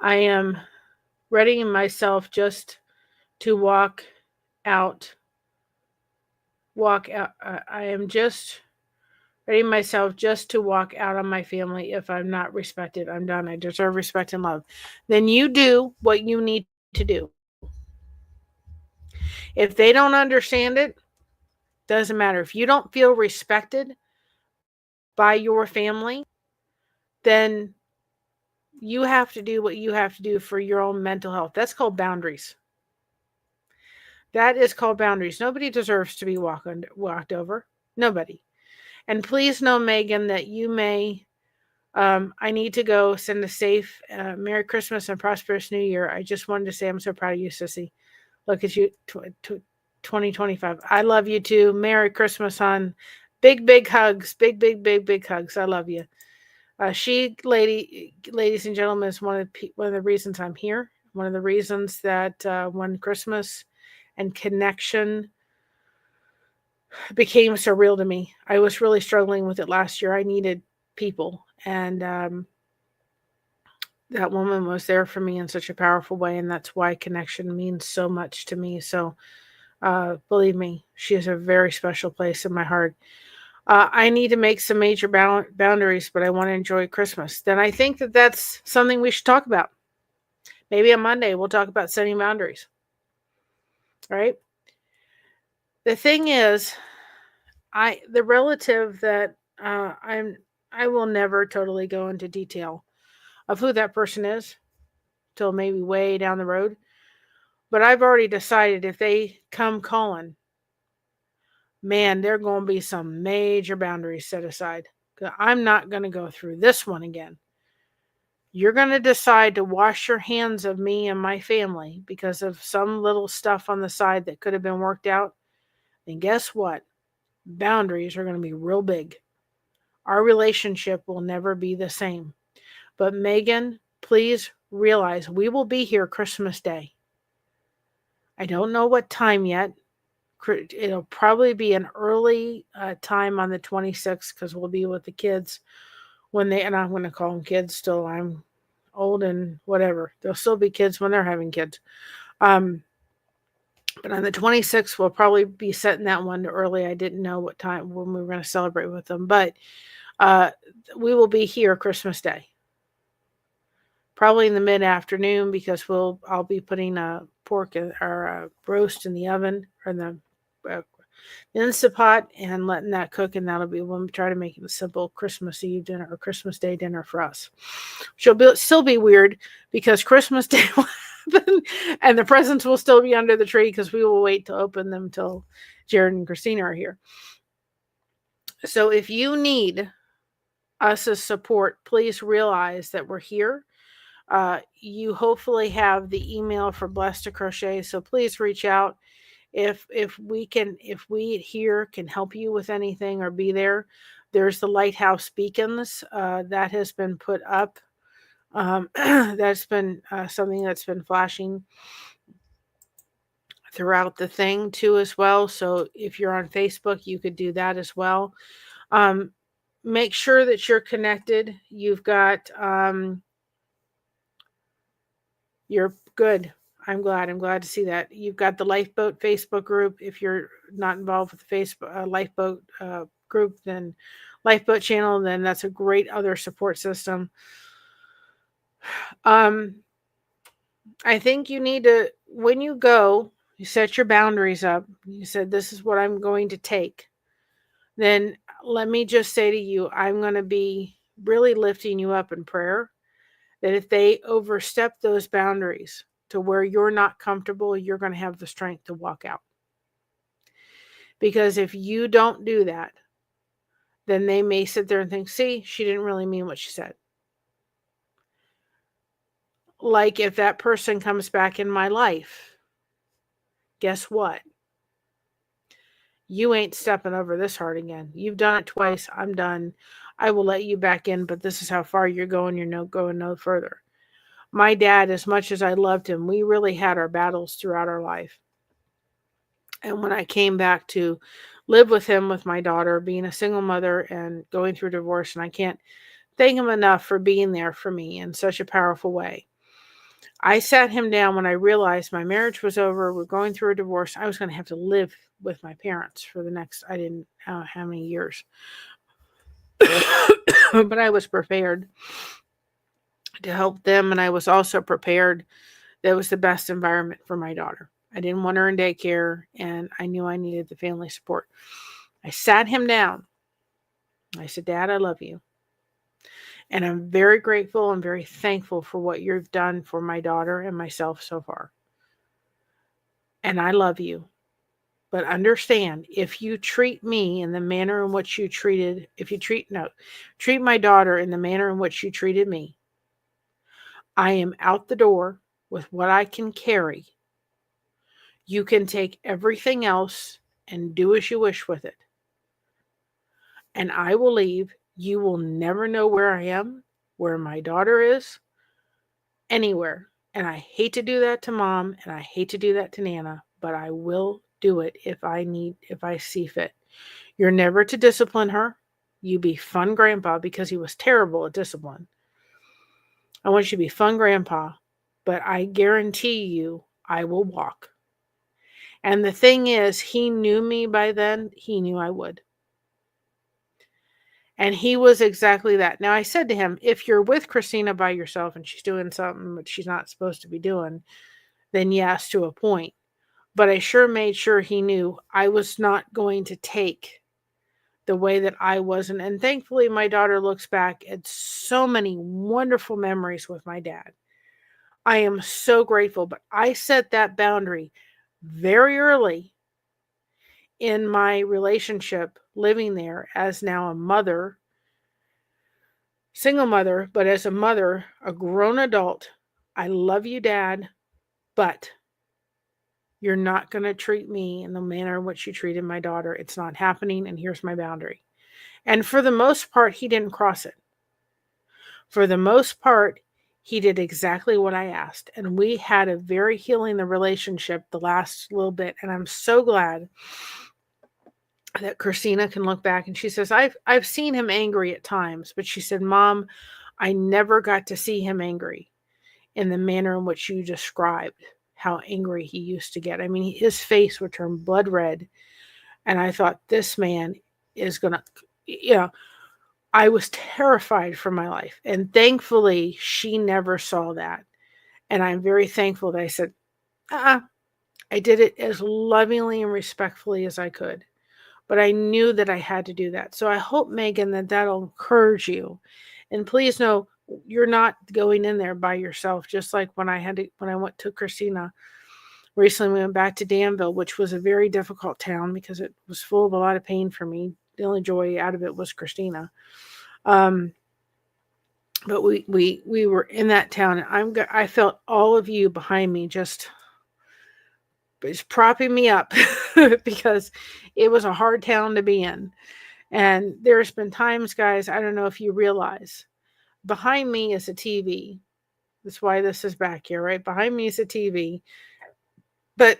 I am readying myself just to walk out. I am just readying myself just to walk out on my family. If I'm not respected, I'm done. I deserve respect and love. Then you do what you need to do. If they don't understand it, doesn't matter. If you don't feel respected by your family, then you have to do what you have to do for your own mental health. That's called boundaries. That is called boundaries. Nobody deserves to be walked over. Nobody. And please know, Megan, that you may. I need to go send a safe Merry Christmas and prosperous New Year. I just wanted to say I'm so proud of you, Sissy. Look at you, 2025. I love you too. Merry Christmas, hon. Big, big hugs. Big, big, big, big hugs. I love you. Ladies and gentlemen, is one of the reasons I'm here. One of the reasons that when Christmas and connection became so real to me. I was really struggling with it last year. I needed people, and that woman was there for me in such a powerful way, and that's why connection means so much to me. So believe me, she has a very special place in my heart. I need to make some major boundaries, but I want to enjoy Christmas. Then I think that that's something we should talk about. Maybe on Monday we'll talk about setting boundaries. Right? The thing is, the relative that I will never totally go into detail of who that person is till maybe way down the road. But I've already decided if they come calling, man, there are going to be some major boundaries set aside. I'm not going to go through this one again. You're going to decide to wash your hands of me and my family because of some little stuff on the side that could have been worked out. And guess what? Boundaries are going to be real big. Our relationship will never be the same. But Megan, please realize we will be here Christmas Day. I don't know what time yet. It'll probably be an early time on the 26th because we'll be with the kids and I'm going to call them kids still. I'm old and whatever. They'll still be kids when they're having kids. But on the 26th, we'll probably be setting that one to early. I didn't know what time when we were going to celebrate with them, but we will be here Christmas Day. Probably in the mid-afternoon because I'll be putting a pork or a roast in the oven or in the Instant Pot and letting that cook, and that'll be when we try to make it a simple Christmas Eve dinner or Christmas Day dinner for us. She'll still be weird because Christmas Day will happen and the presents will still be under the tree because we will wait to open them till Jared and Christina are here. So if you need us as support, please realize that we're here. You hopefully have the email for Blessed to Crochet, so please reach out. If we here can help you with anything or be there, there's the lighthouse beacons that has been put up. That's been something that's been flashing throughout the thing too as well. So if you're on Facebook, you could do that as well. Make sure that you're connected. You've got you're good. I'm glad to see that. You've got the Lifeboat Facebook group. If you're not involved with the Facebook Lifeboat group, then Lifeboat channel, then that's a great other support system. I think you need to, when you go, you set your boundaries up. You said, this is what I'm going to take. Then let me just say to you, I'm going to be really lifting you up in prayer that if they overstep those boundaries to where you're not comfortable, you're going to have the strength to walk out. Because if you don't do that, then they may sit there and think, see, she didn't really mean what she said. Like if that person comes back in my life, guess what? You ain't stepping over this hard again. You've done it twice. I'm done. I will let you back in, but this is how far you're going. You're no going no further. My dad, as much as I loved him, we really had our battles throughout our life. And when I came back to live with him, with my daughter, being a single mother and going through divorce, and I can't thank him enough for being there for me in such a powerful way. I sat him down when I realized my marriage was over. We're going through a divorce. I was going to have to live with my parents for the next, I didn't know how many years. But I was prepared to help them. And I was also prepared that it was the best environment for my daughter. I didn't want her in daycare, and I knew I needed the family support. I sat him down. I said, Dad, I love you. And I'm very grateful and very thankful for what you've done for my daughter and myself so far. And I love you. But understand, if you treat me in the manner in which you treated, treat my daughter in the manner in which you treated me, I am out the door with what I can carry. You can take everything else and do as you wish with it. And I will leave. You will never know where I am, where my daughter is, anywhere. And I hate to do that to Mom, and I hate to do that to Nana, but I will do it if I see fit. You're never to discipline her. You be fun grandpa, because he was terrible at discipline. I want you to be fun grandpa, but I guarantee you I will walk. And the thing is, he knew me by then. He knew I would. And he was exactly that. Now, I said to him, if you're with Christina by yourself and she's doing something that she's not supposed to be doing, then yes, to a point. But I sure made sure he knew I was not going to take the way that I wasn't. And thankfully, my daughter looks back at so many wonderful memories with my dad. I am so grateful. But I set that boundary very early in my relationship, living there as now a mother, single mother, but as a mother, a grown adult. I love you, Dad, but you're not going to treat me in the manner in which you treated my daughter. It's not happening, and here's my boundary. And for the most part, he didn't cross it. For the most part, he did exactly what I asked. And we had a very healing the relationship the last little bit. And I'm so glad that Christina can look back, and she says, I've seen him angry at times, but she said, Mom, I never got to see him angry in the manner in which you described how angry he used to get. I mean, his face would turn blood red. And I thought, this man is going to, I was terrified for my life. And thankfully, she never saw that. And I'm very thankful that I said, I did it as lovingly and respectfully as I could. But I knew that I had to do that. So I hope, Megan, that that'll encourage you. And please know, you're not going in there by yourself. Just like when I went to Christina recently, we went back to Danville, which was a very difficult town because it was full of a lot of pain for me. The only joy out of it was Christina. But we were in that town, and I felt all of you behind me just propping me up because it was a hard town to be in. And there's been times, guys, I don't know if you realize, behind me is a TV. That's why this is back here, right? Behind me is a TV. But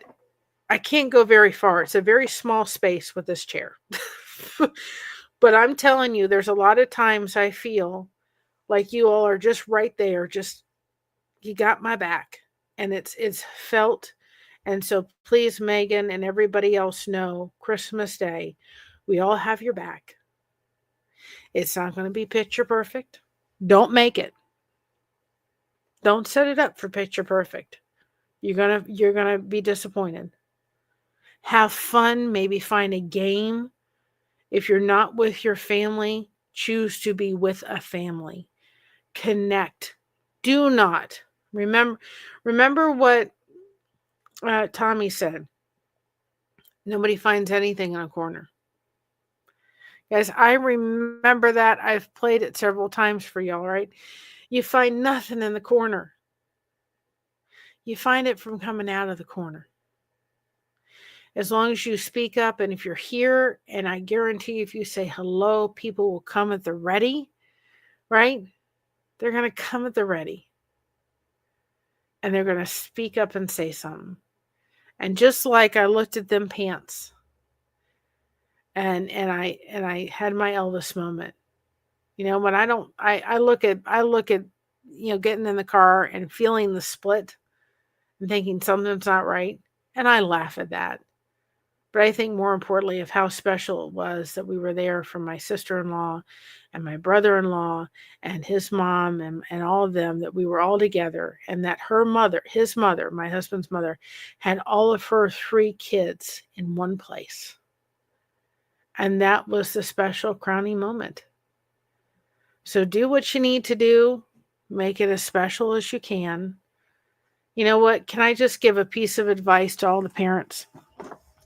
I can't go very far. It's a very small space with this chair. But I'm telling you, there's a lot of times I feel like you all are just right there. Just, you got my back. And it's felt. And so please, Megan, and everybody else know, Christmas Day, we all have your back. It's not going to be picture perfect. Don't make it. Don't set it up for picture perfect. You're going to be disappointed. Have fun, maybe find a game. If you're not with your family, choose to be with a family. Connect. Do not. Remember what Tommy said. Nobody finds anything in a corner. Guys, I remember that. I've played it several times for y'all, right? You find nothing in the corner. You find it from coming out of the corner. As long as you speak up, and if you're here, and I guarantee if you say hello, people will come at the ready, right? They're going to come at the ready. And they're going to speak up and say something. And just like I looked at them pants, and I had my Elvis moment. When I look at getting in the car and feeling the split and thinking something's not right, and I laugh at that. But I think more importantly of how special it was that we were there for my sister-in-law and my brother-in-law and his mom and all of them, that we were all together, and that her mother, his mother, my husband's mother, had all of her 3 kids in one place. And that was the special crowning moment. So do what you need to do. Make it as special as you can. You know what? Can I just give a piece of advice to all the parents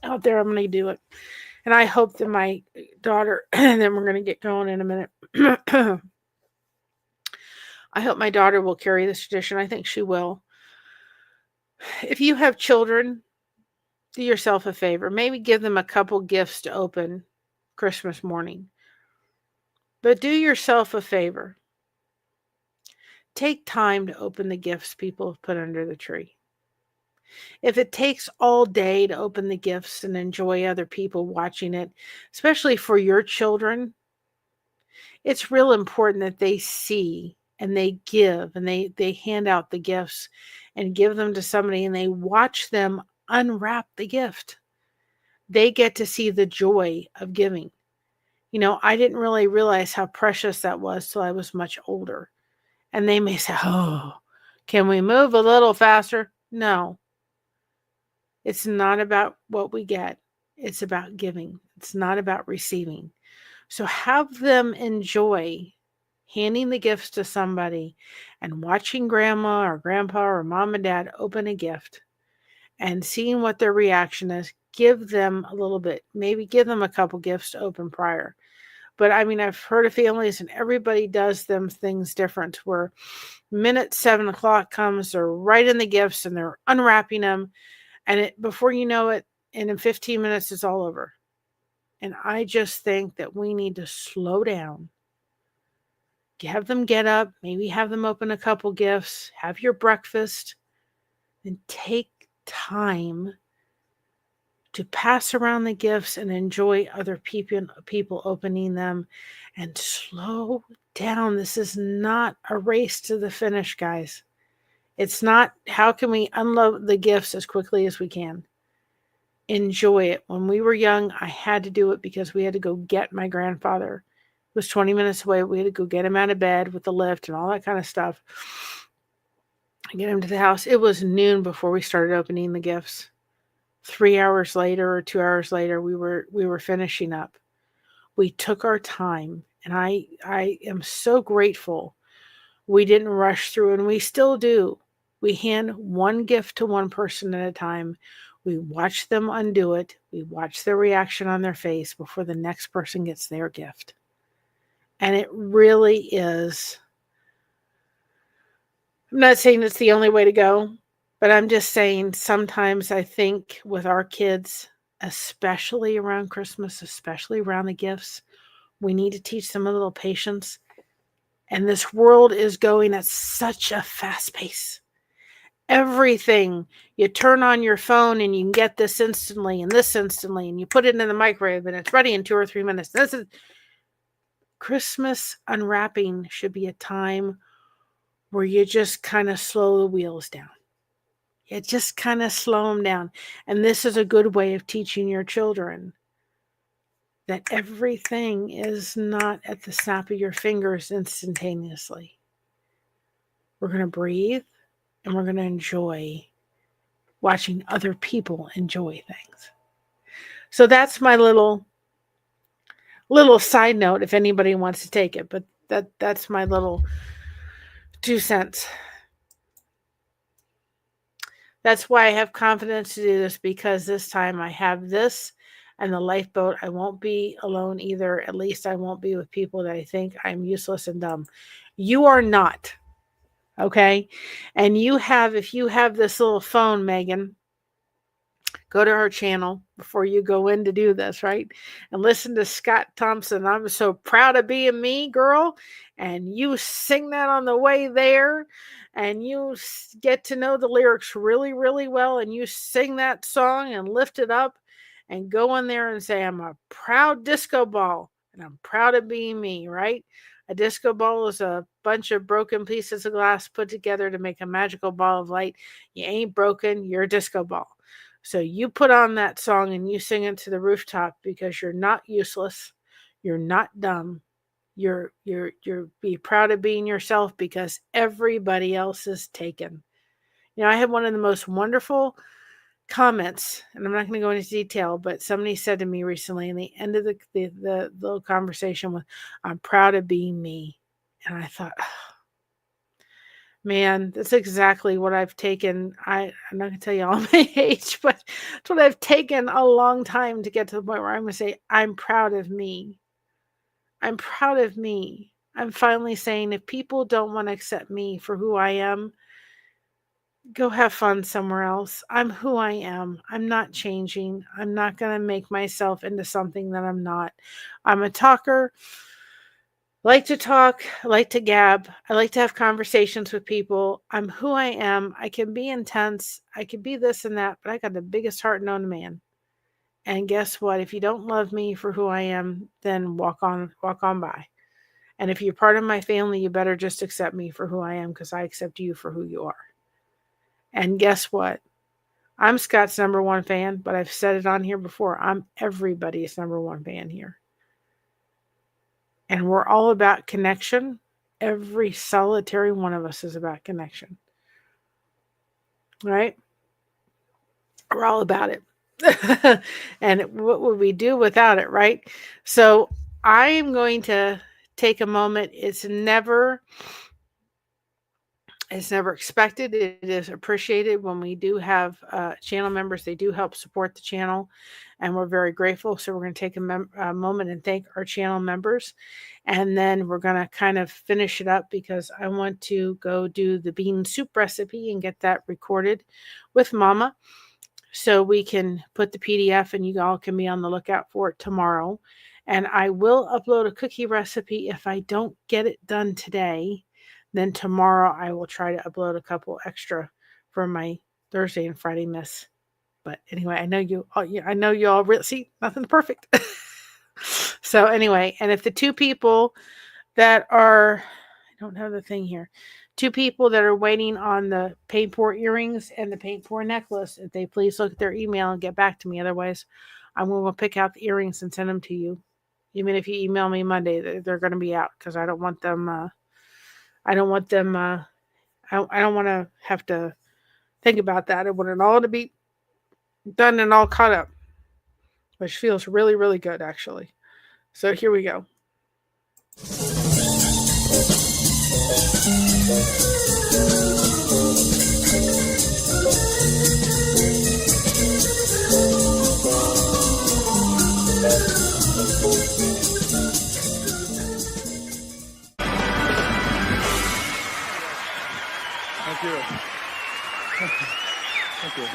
out there? I'm going to do it. And I hope that my daughter, and then we're going to get going in a minute. I hope my daughter will carry this tradition. I think she will. If you have children, do yourself a favor. Maybe give them a couple gifts to open Christmas morning. But do yourself a favor. Take time to open the gifts people have put under the tree. If it takes all day to open the gifts and enjoy other people watching it, especially for your children, it's real important that they see and they give and they hand out the gifts and give them to somebody and they watch them unwrap the gift. They get to see the joy of giving. You know, I didn't really realize how precious that was till I was much older. And they may say, oh, can we move a little faster? No. It's not about what we get. It's about giving. It's not about receiving. So have them enjoy handing the gifts to somebody and watching grandma or grandpa or mom and dad open a gift and seeing what their reaction is. Give them a little bit, maybe give them a couple gifts to open prior. But I mean, I've heard of families and everybody does them things different, where minute 7 o'clock comes, they're right in the gifts and they're unwrapping them. And before you know it, and in 15 minutes, it's all over. And I just think that we need to slow down, have them get up, maybe have them open a couple gifts, have your breakfast, and take time to pass around the gifts and enjoy other people opening them, and slow down. This is not a race to the finish, guys. It's not, how can we unload the gifts as quickly as we can? Enjoy it. When we were young, I had to do it because we had to go get my grandfather. It was 20 minutes away. We had to go get him out of bed with the lift and all that kind of stuff. Get him to the house. It was noon before we started opening the gifts. 3 hours later or 2 hours later, we were finishing up. We took our time, and I am so grateful we didn't rush through, and we still do. We hand one gift to one person at a time. We watch them undo it. We watch their reaction on their face before the next person gets their gift. And it really is, I'm not saying it's the only way to go, but I'm just saying sometimes I think with our kids, especially around Christmas, especially around the gifts, we need to teach them a little patience. And this world is going at such a fast pace. Everything, you turn on your phone and you can get this instantly and this instantly, and you put it in the microwave and it's ready in 2 or 3 minutes. This is Christmas unwrapping should be a time where you just kind of slow the wheels down. You just kind of slow them down. And this is a good way of teaching your children that everything is not at the snap of your fingers instantaneously. We're going to breathe and we're going to enjoy watching other people enjoy things. So that's my little side note if anybody wants to take it, but that's my little 2 cents. That's why I have confidence to do this, because this time I have this and the lifeboat. I won't be alone either. At least I won't be with people that I think I'm useless and dumb. You are not. Okay? And if you have this little phone, Megan, go to her channel before you go in to do this, right? And listen to Scott Thompson. I'm so proud of being me, girl. And you sing that on the way there. And you get to know the lyrics really, really well. And you sing that song and lift it up and go in there and say, I'm a proud disco ball. And I'm proud of being me, right? A disco ball is a bunch of broken pieces of glass put together to make a magical ball of light. You ain't broken. You're a disco ball. So you put on that song and you sing it to the rooftop, because you're not useless. You're not dumb. You're be proud of being yourself, because everybody else is taken. I had one of the most wonderful comments, and I'm not going to go into detail, but somebody said to me recently in the end of the little conversation was, "I'm proud of being me." And I thought, man, that's exactly what I've taken. I'm not going to tell you all my age, but it's what I've taken a long time to get to the point where I'm going to say, I'm proud of me. I'm proud of me. I'm finally saying, if people don't want to accept me for who I am, go have fun somewhere else. I'm who I am. I'm not changing. I'm not going to make myself into something that I'm not. I'm a talker. I like to talk. I like to gab. I like to have conversations with people. I'm who I am. I can be intense. I can be this and that, but I got the biggest heart known to man. And guess what? If you don't love me for who I am, then walk on by. And if you're part of my family, you better just accept me for who I am, because I accept you for who you are. And guess what? I'm Scott's number one fan, but I've said it on here before. I'm everybody's number one fan here. And we're all about connection. Every solitary one of us is about connection. Right? We're all about it. And what would we do without it, right? So I am going to take a moment. It's never expected. It is appreciated when we do have channel members. They do help support the channel, and we're very grateful. So we're going to take a moment and thank our channel members. And then we're going to kind of finish it up, because I want to go do the bean soup recipe and get that recorded with Mama, so we can put the PDF, and you all can be on the lookout for it tomorrow. And I will upload a cookie recipe. If I don't get it done today, then tomorrow I will try to upload a couple extra for my Thursday and Friday miss. But anyway, I know you all really see, nothing's perfect. So anyway, and if the two people that are, I don't have the thing here, two people that are waiting on the paid for earrings and the paid for necklace, if they please look at their email and get back to me. Otherwise, I'm going to pick out the earrings and send them to you. Even if you email me Monday, they're going to be out, because I don't want them. I don't want to have to think about that. I want it all to be done and all caught up, which feels really, really good, actually. So here we go. Thank you. Thank you.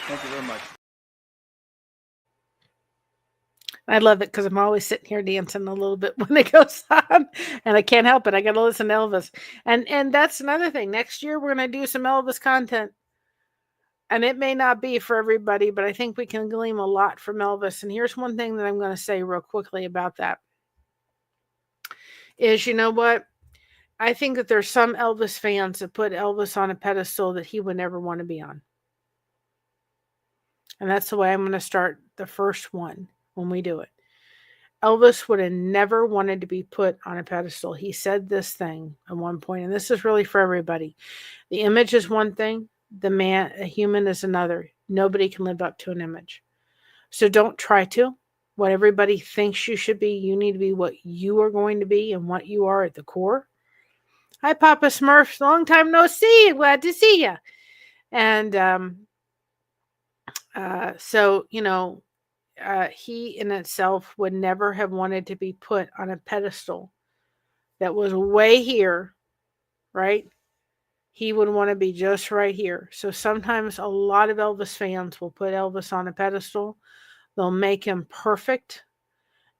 Thank you very much. I love it, because I'm always sitting here dancing a little bit when it goes on, and I can't help it. I got to listen to Elvis. And that's another thing. Next year, we're going to do some Elvis content. And it may not be for everybody, but I think we can glean a lot from Elvis. And here's one thing that I'm going to say real quickly about that. Is, you know what? I think that there's some Elvis fans that put Elvis on a pedestal that he would never want to be on. And that's the way I'm going to start the first one when we do it. Elvis would have never wanted to be put on a pedestal. He said this thing at one point, and this is really for everybody. The image is one thing. A human is another. Nobody can live up to an image. So don't try to. What everybody thinks you should be, you need to be what you are going to be and what you are at the core. Hi, Papa Smurf. Long time no see. Glad to see you. And so, he in itself would never have wanted to be put on a pedestal that was way here, right? He would want to be just right here. So sometimes a lot of Elvis fans will put Elvis on a pedestal. They'll make him perfect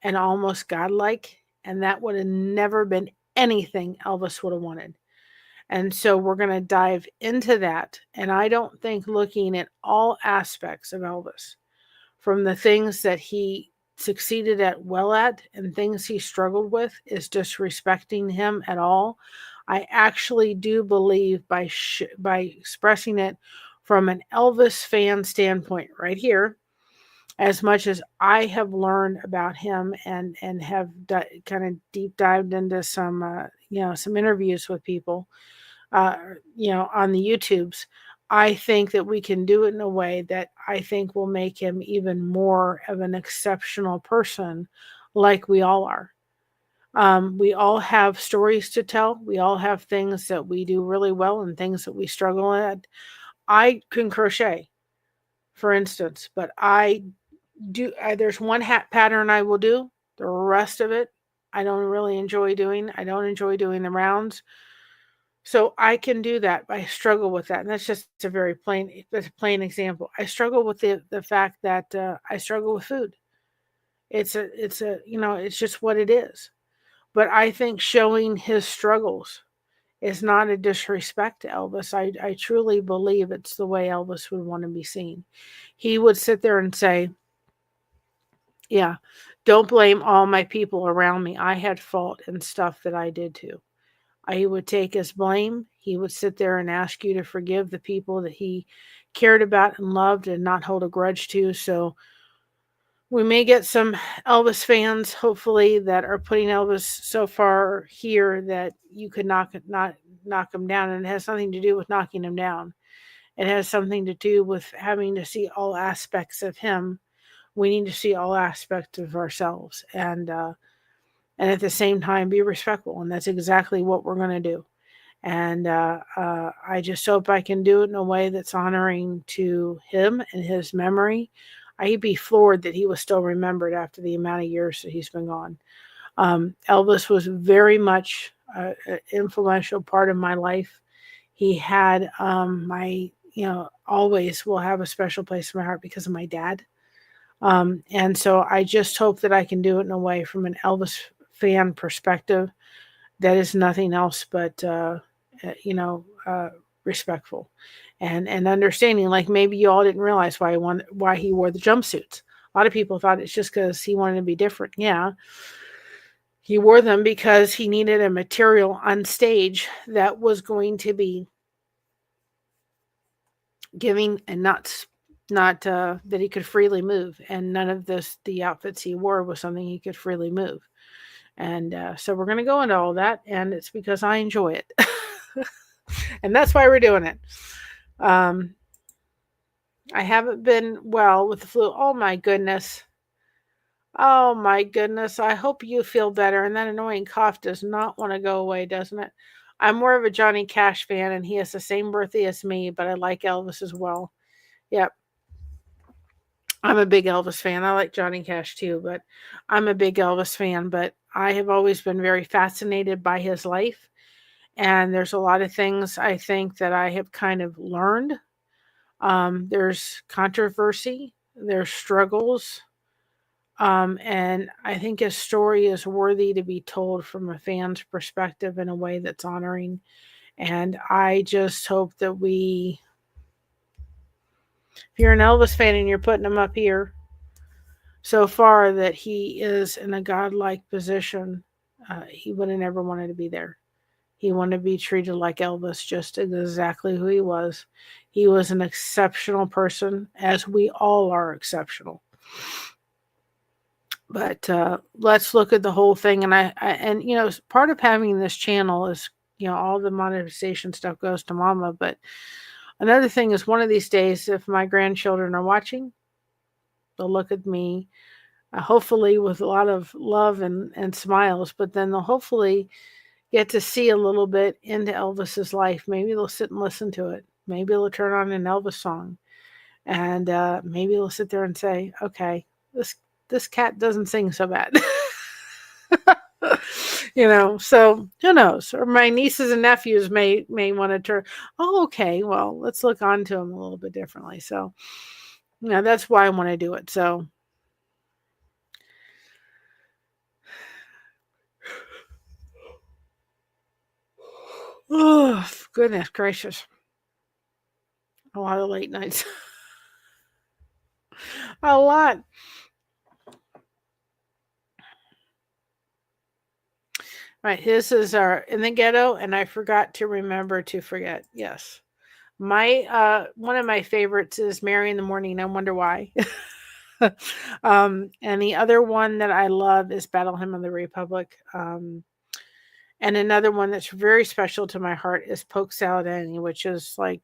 and almost godlike. And that would have never been anything Elvis would have wanted. And so we're going to dive into that. And I don't think looking at all aspects of Elvis, from the things that he succeeded at and things he struggled with, is disrespecting him at all. I actually do believe by expressing it from an Elvis fan standpoint right here, as much as I have learned about him and have kind of deep dived into some some interviews with people on the YouTubes, I think that we can do it in a way that I think will make him even more of an exceptional person, like we all are. We all have stories to tell. We all have things that we do really well and things that we struggle at. I can crochet, for instance, but there's one hat pattern I will do. The rest of it, I don't really enjoy doing. I don't enjoy doing the rounds. So I can do that. I struggle with that. And that's just that's a plain example. I struggle with the fact that I struggle with food. It's just what it is. But I think showing his struggles is not a disrespect to Elvis. I truly believe it's the way Elvis would want to be seen. He would sit there and say, yeah, don't blame all my people around me. I had fault in stuff that I did too. He would take his blame. He would sit there and ask you to forgive the people that he cared about and loved and not hold a grudge to. So we may get some Elvis fans, hopefully, that are putting Elvis so far here that you could not knock him down. And it has nothing to do with knocking him down. It has something to do with having to see all aspects of him. We need to see all aspects of ourselves and at the same time be respectful. And that's exactly what we're going to do. And I just hope I can do it in a way that's honoring to him and his memory. I'd be floored that he was still remembered after the amount of years that he's been gone. Elvis was very much an influential part of my life. He had always will have a special place in my heart because of my dad. And so I just hope that I can do it in a way from an Elvis fan perspective that is nothing else but respectful and understanding. Like maybe you all didn't realize why he wore the jumpsuits. A lot of people thought it's just because he wanted to be different. Yeah, he wore them because he needed a material on stage that was going to be giving and not that he could freely move. And none of the outfits he wore was something he could freely move. And so we're going to go into all that, and it's because I enjoy it. And that's why we're doing it. I haven't been well with the flu. Oh my goodness. Oh my goodness. I hope you feel better. And that annoying cough does not want to go away, doesn't it? I'm more of a Johnny Cash fan, and he has the same birthday as me, but I like Elvis as well. Yep. I'm a big Elvis fan. I like Johnny Cash too, but I'm a big Elvis fan. But I have always been very fascinated by his life. And there's a lot of things I think that I have kind of learned. There's controversy, there's struggles. And I think his story is worthy to be told from a fan's perspective in a way that's honoring. And I just hope that if you're an Elvis fan and you're putting him up here so far, that he is in a godlike position, he would have never wanted to be there. He wanted to be treated like Elvis, just exactly who he was. He was an exceptional person, as we all are exceptional. But let's look at the whole thing. And part of having this channel is, all the monetization stuff goes to Mama. But another thing is, one of these days, if my grandchildren are watching, they'll look at me, hopefully with a lot of love and smiles. But then they'll hopefully get to see a little bit into Elvis's life. Maybe they'll sit and listen to it. Maybe they'll turn on an Elvis song. And maybe they'll sit there and say, okay, this cat doesn't sing so bad. So who knows? Or my nieces and nephews may want to turn, oh, okay, well, let's look onto them a little bit differently. So, that's why I want to do it. So, oh, goodness gracious. A lot of late nights. A lot. Right, this is our In the Ghetto, and I forgot to remember to forget. Yes. My one of my favorites is Mary in the Morning. I Wonder Why. And the other one that I love is Battle Hymn of the Republic. And another one that's very special to my heart is Poke Salad Annie, which is like,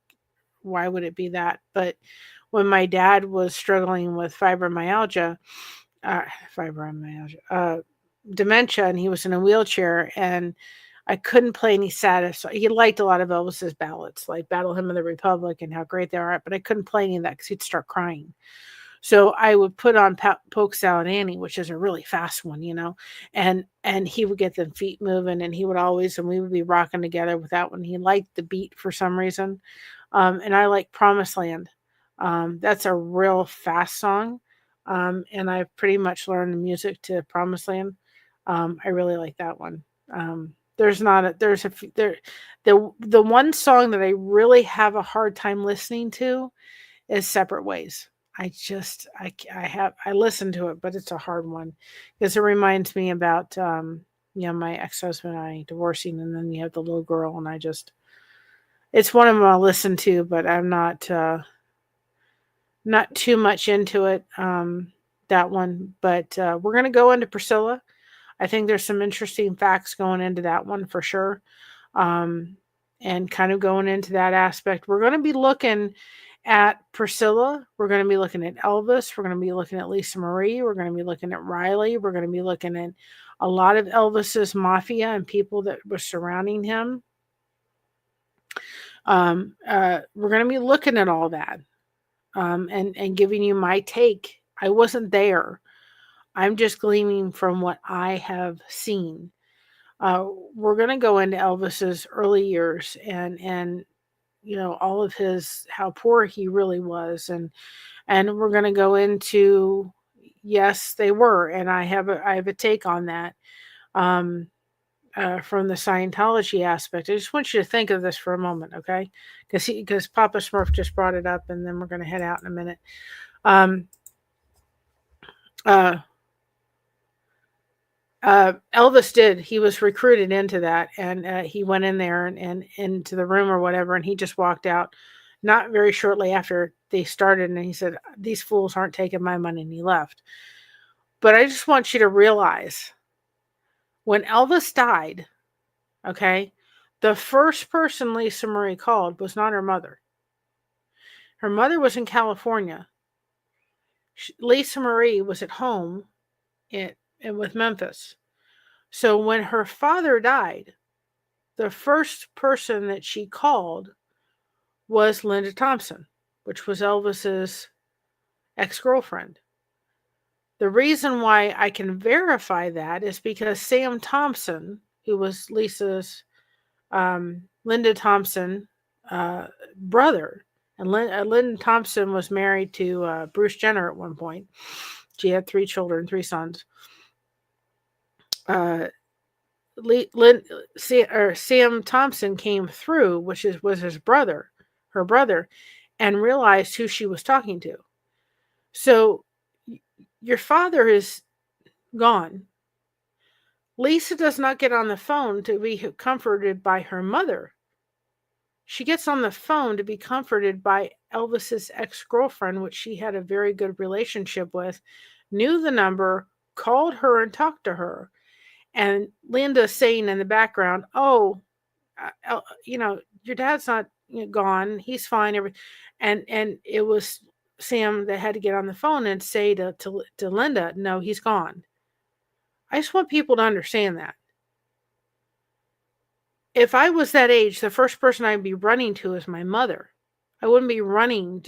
why would it be that? But when my dad was struggling with uh, dementia, and he was in a wheelchair, and I couldn't play any saddest. He liked a lot of Elvis's ballads, like Battle Hymn of the Republic and how great they are, but I couldn't play any of that because he'd start crying. So I would put on Poke Salad Annie, which is a really fast one, and he would get the feet moving, and we would be rocking together with that one. He liked the beat for some reason. And I like Promised Land. That's a real fast song. And I've pretty much learned the music to Promised Land. I really like that one. There's not a, there's a, f- there, the one song that I really have a hard time listening to is Separate Ways. I listen to it, but it's a hard one because it reminds me about, my ex-husband and I divorcing, and then you have the little girl, and it's one of them I'll listen to, but I'm not too much into it. That one, but we're gonna go into Priscilla. I think there's some interesting facts going into that one for sure. Um, and kind of going into that aspect, we're going to be looking at Priscilla. We're going to be looking at Elvis. We're going to be looking at Lisa Marie. We're going to be looking at Riley. We're going to be looking at a lot of Elvis's mafia and people that were surrounding him. We're going to be looking at all that, and giving you my take. I wasn't there. I'm just gleaming from what I have seen. We're going to go into Elvis's early years, and all of his how poor he really was, and we're going to go into, yes, they were, and I have a take on that. Um, from the Scientology aspect. I just want you to think of this for a moment, okay? Because Papa Smurf just brought it up, and then we're going to head out in a minute. Um, uh, Elvis did. He was recruited into that, and he went in there and into the room or whatever, and he just walked out not very shortly after they started, and he said, "These fools aren't taking my money," and he left. But I just want you to realize when Elvis died, okay, the first person Lisa Marie called was not her mother. Her mother was in California. Lisa Marie was at home with Memphis. So when her father died, the first person that she called was Linda Thompson, which was Elvis's ex-girlfriend. The reason why I can verify that is because Sam Thompson, who was Linda Thompson, brother, and Linda Thompson was married to Bruce Jenner at one point. She had 3 children, 3 sons. Sam Thompson came through, was his brother, her brother, and realized who she was talking to. So your father is gone. Lisa does not get on the phone to be comforted by her mother. She gets on the phone to be comforted by Elvis's ex-girlfriend, which she had a very good relationship with, knew the number, called her and talked to her. And Linda saying in the background, "Oh, your dad's not gone. He's fine." And it was Sam that had to get on the phone and say to Linda, "No, he's gone." I just want people to understand that. If I was that age, the first person I'd be running to is my mother. I wouldn't be running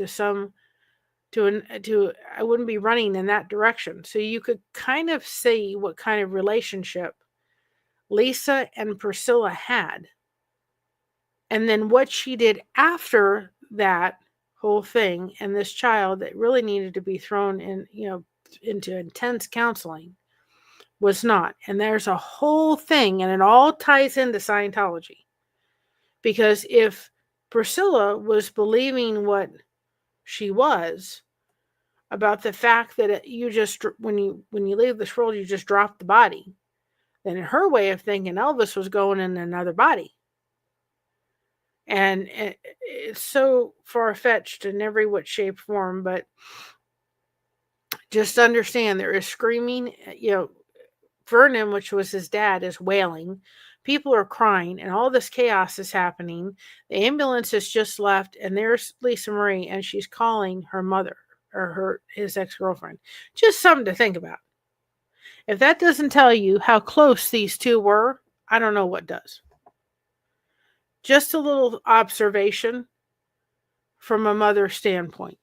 I wouldn't be running in that direction. So you could kind of see what kind of relationship Lisa and Priscilla had. And then what she did after that whole thing, and this child that really needed to be thrown into intense counseling, was not. And there's a whole thing, and it all ties into Scientology. Because if Priscilla was believing what she was about the fact that when you leave this world, you just drop the body, then in her way of thinking, Elvis was going in another body. And it's so far-fetched in every which shape, form, but just understand there is screaming, Vernon, which was his dad, is wailing. People are crying, and all this chaos is happening. The ambulance has just left, and there's Lisa Marie, and she's calling her mother or his ex-girlfriend. Just something to think about. If that doesn't tell you how close these two were, I don't know what does. Just a little observation from a mother's standpoint.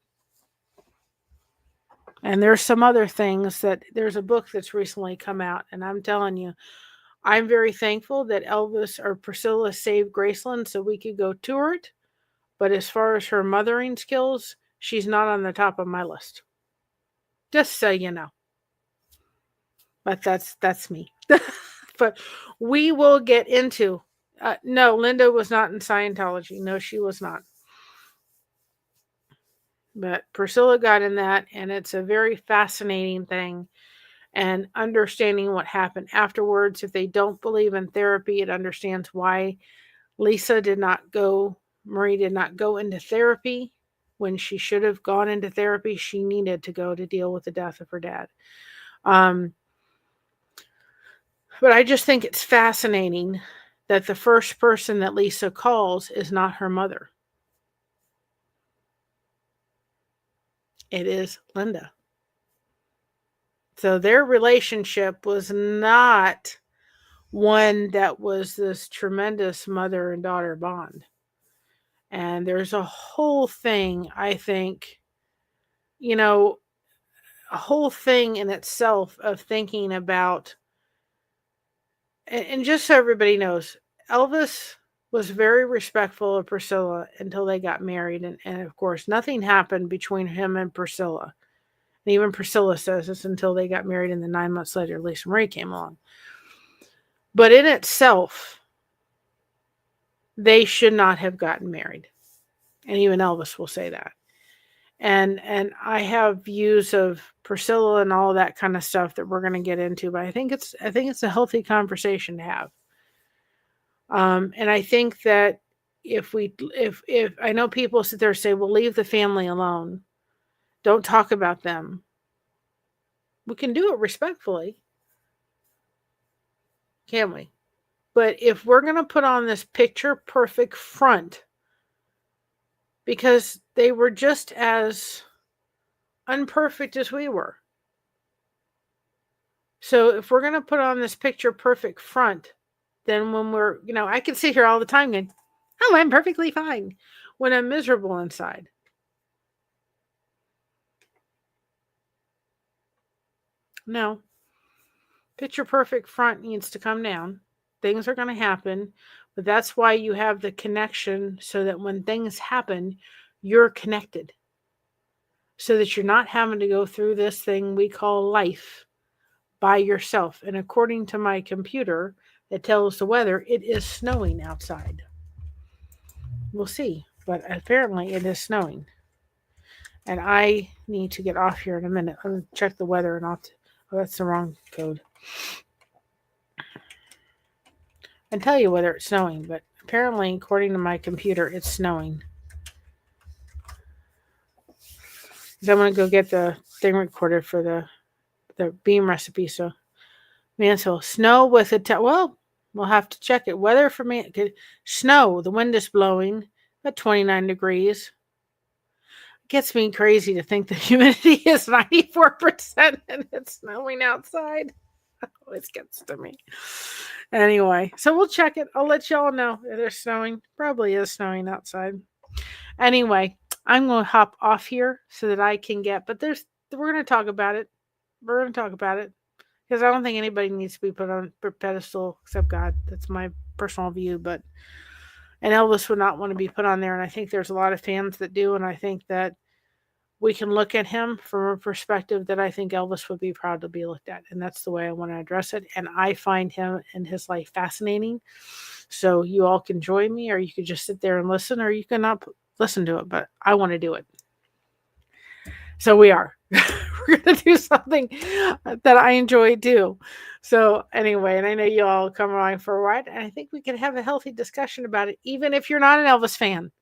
And there's some other things there's a book that's recently come out, and I'm telling you, I'm very thankful that Elvis or Priscilla saved Graceland so we could go tour it. But as far as her mothering skills, she's not on the top of my list. Just so you know. But that's me. But we will get into. No, Linda was not in Scientology. No, she was not. But Priscilla got in that, and it's a very fascinating thing. And understanding what happened afterwards. If they don't believe in therapy, it understands why Marie did not go into therapy when she should have gone into therapy. She needed to go to deal with the death of her dad. But I just think it's fascinating that the first person that Lisa calls is not her mother. It is Linda. So their relationship was not one that was this tremendous mother and daughter bond. And there's a whole thing, I think, a whole thing in itself of thinking about, and just so everybody knows, Elvis was very respectful of Priscilla until they got married. And of course, nothing happened between him and Priscilla. And even Priscilla says this until they got married, and then 9 months later, Lisa Marie came along. But in itself, they should not have gotten married. And even Elvis will say that. And I have views of Priscilla and all that kind of stuff that we're going to get into, but I think it's a healthy conversation to have. And I think that if I know people sit there and say, well, leave the family alone, don't talk about them. We can do it respectfully, can we? But if we're going to put on this picture perfect front, because they were just as unperfect as we were. So if we're going to put on this picture perfect front, then when we're, I can sit here all the time going, oh, I'm perfectly fine, when I'm miserable inside. No. Picture perfect front needs to come down. Things are going to happen, but that's why you have the connection, so that when things happen, you're connected. So that you're not having to go through this thing we call life by yourself. And according to my computer that tells the weather, it is snowing outside. We'll see, but apparently it is snowing. And I need to get off here in a minute. I'm going to check the weather, and that's the wrong code. And tell you whether it's snowing, but apparently, according to my computer, it's snowing. So I'm going to go get the thing recorded for the beam recipe. So, Mansell, snow with well, we'll have to check it. Weather for me, snow, the wind is blowing at 29 degrees. It gets me crazy to think the humidity is 94% and it's snowing outside. Always gets to me. Anyway, so we'll check it. I'll let y'all know if there's snowing. Probably is snowing outside. Anyway, I'm going to hop off here so that I can get, but we're going to talk about it. We're going to talk about it because I don't think anybody needs to be put on a pedestal except God. That's my personal view, and Elvis would not want to be put on there. And I think there's a lot of fans that do. And I think that we can look at him from a perspective that I think Elvis would be proud to be looked at. And that's the way I want to address it. And I find him and his life fascinating. So you all can join me, or you could just sit there and listen, or you can not listen to it, but I want to do it. So we are. We're going to do something that I enjoy too. So anyway, and I know you all come along for a ride, and I think we can have a healthy discussion about it, even if you're not an Elvis fan.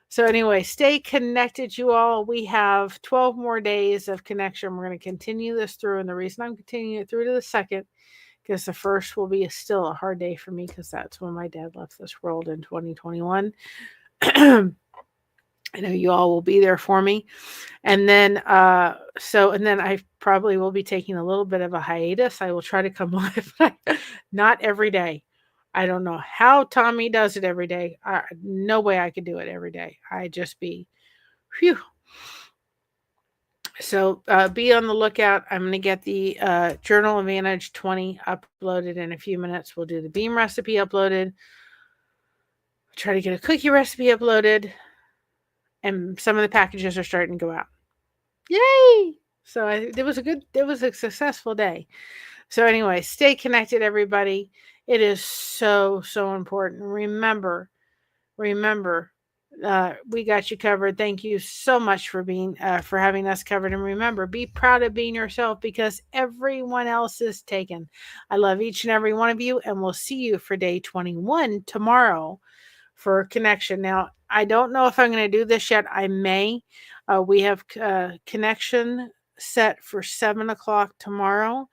So anyway, stay connected, you all. We have 12 more days of connection. We're going to continue this through, and the reason I'm continuing it through to the second, because the first will be still a hard day for me, because that's when my dad left this world in 2021. I know you all will be there for me. And then, and then I probably will be taking a little bit of a hiatus. I will try to come live, not every day. I don't know how Tommy does it every day. No way I could do it every day. I just be, phew. So be on the lookout. I'm going to get the Journal Advantage 20 uploaded in a few minutes. We'll do the beam recipe uploaded. Try to get a cookie recipe uploaded. And some of the packages are starting to go out. Yay! So it was a successful day. So anyway, stay connected, everybody. It is so, so important. Remember, we got you covered. Thank you so much for for having us covered. And remember, be proud of being yourself, because everyone else is taken. I love each and every one of you, and we'll see you for day 21 tomorrow for connection. Now, I don't know if I'm going to do this yet. I may. We have connection set for 7 o'clock tomorrow.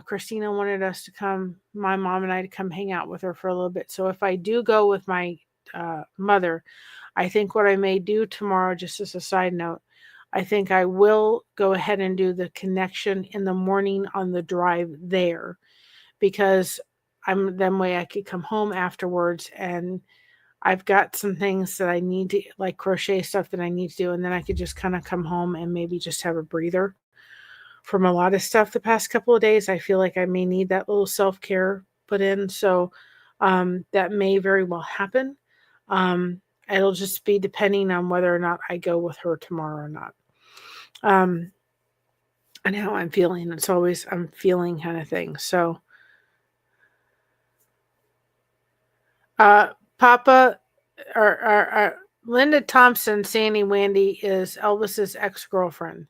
Christina wanted us to come, my mom and I, to come hang out with her for a little bit. So if I do go with my mother, I think what I may do tomorrow, just as a side note, I think I will go ahead and do the connection in the morning on the drive there, because that way I could come home afterwards, and I've got some things that I need to, like crochet stuff that I need to do, and then I could just kind of come home and maybe just have a breather from a lot of stuff the past couple of days. I feel like I may need that little self-care put in, so that may very well happen. It'll just be depending on whether or not I go with her tomorrow or not. And how I'm feeling. It's always I'm feeling kind of thing. So Papa or Linda Thompson, Sandy Wendy, is Elvis's ex-girlfriend.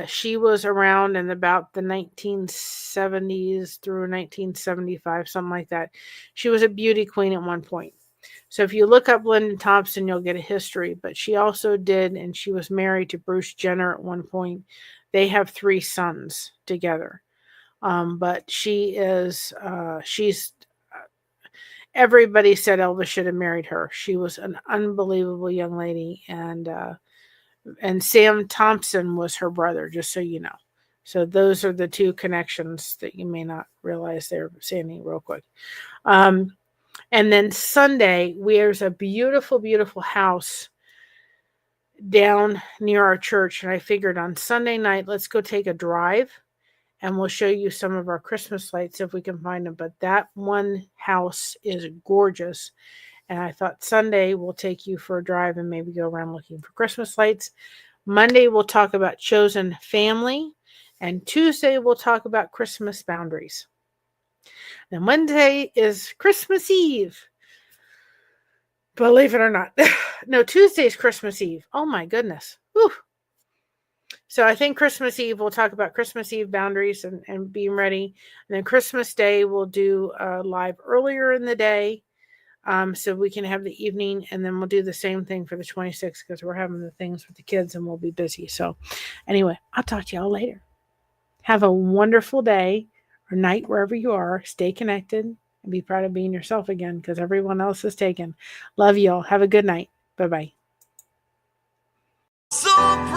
She was around in about the 1970s through 1975, something like that. She was a beauty queen at one point. So if you look up Linda Thompson, you'll get a history. But she also did, and she was married to Bruce Jenner at one point. They have 3 sons together. But she's everybody said Elvis should have married her. She was an unbelievable young lady, and Sam Thompson was her brother, just so you know. So those are the 2 connections that you may not realize there, Sandy, real quick. And then Sunday, there's a beautiful, beautiful house down near our church. And I figured on Sunday night, let's go take a drive, and we'll show you some of our Christmas lights if we can find them. But that one house is gorgeous. And I thought Sunday we'll take you for a drive and maybe go around looking for Christmas lights. Monday we'll talk about chosen family. And Tuesday we'll talk about Christmas boundaries. And Wednesday is Christmas Eve. Believe it or not. No, Tuesday is Christmas Eve. Oh my goodness. Whew. So I think Christmas Eve, we'll talk about Christmas Eve boundaries and being ready. And then Christmas Day, we'll do live earlier in the day. So we can have the evening, and then we'll do the same thing for the 26th, because we're having the things with the kids and we'll be busy. So anyway, I'll talk to y'all later. Have a wonderful day or night wherever you are. Stay connected and be proud of being yourself again, because everyone else is taken. Love y'all. Have a good night. Bye-bye. So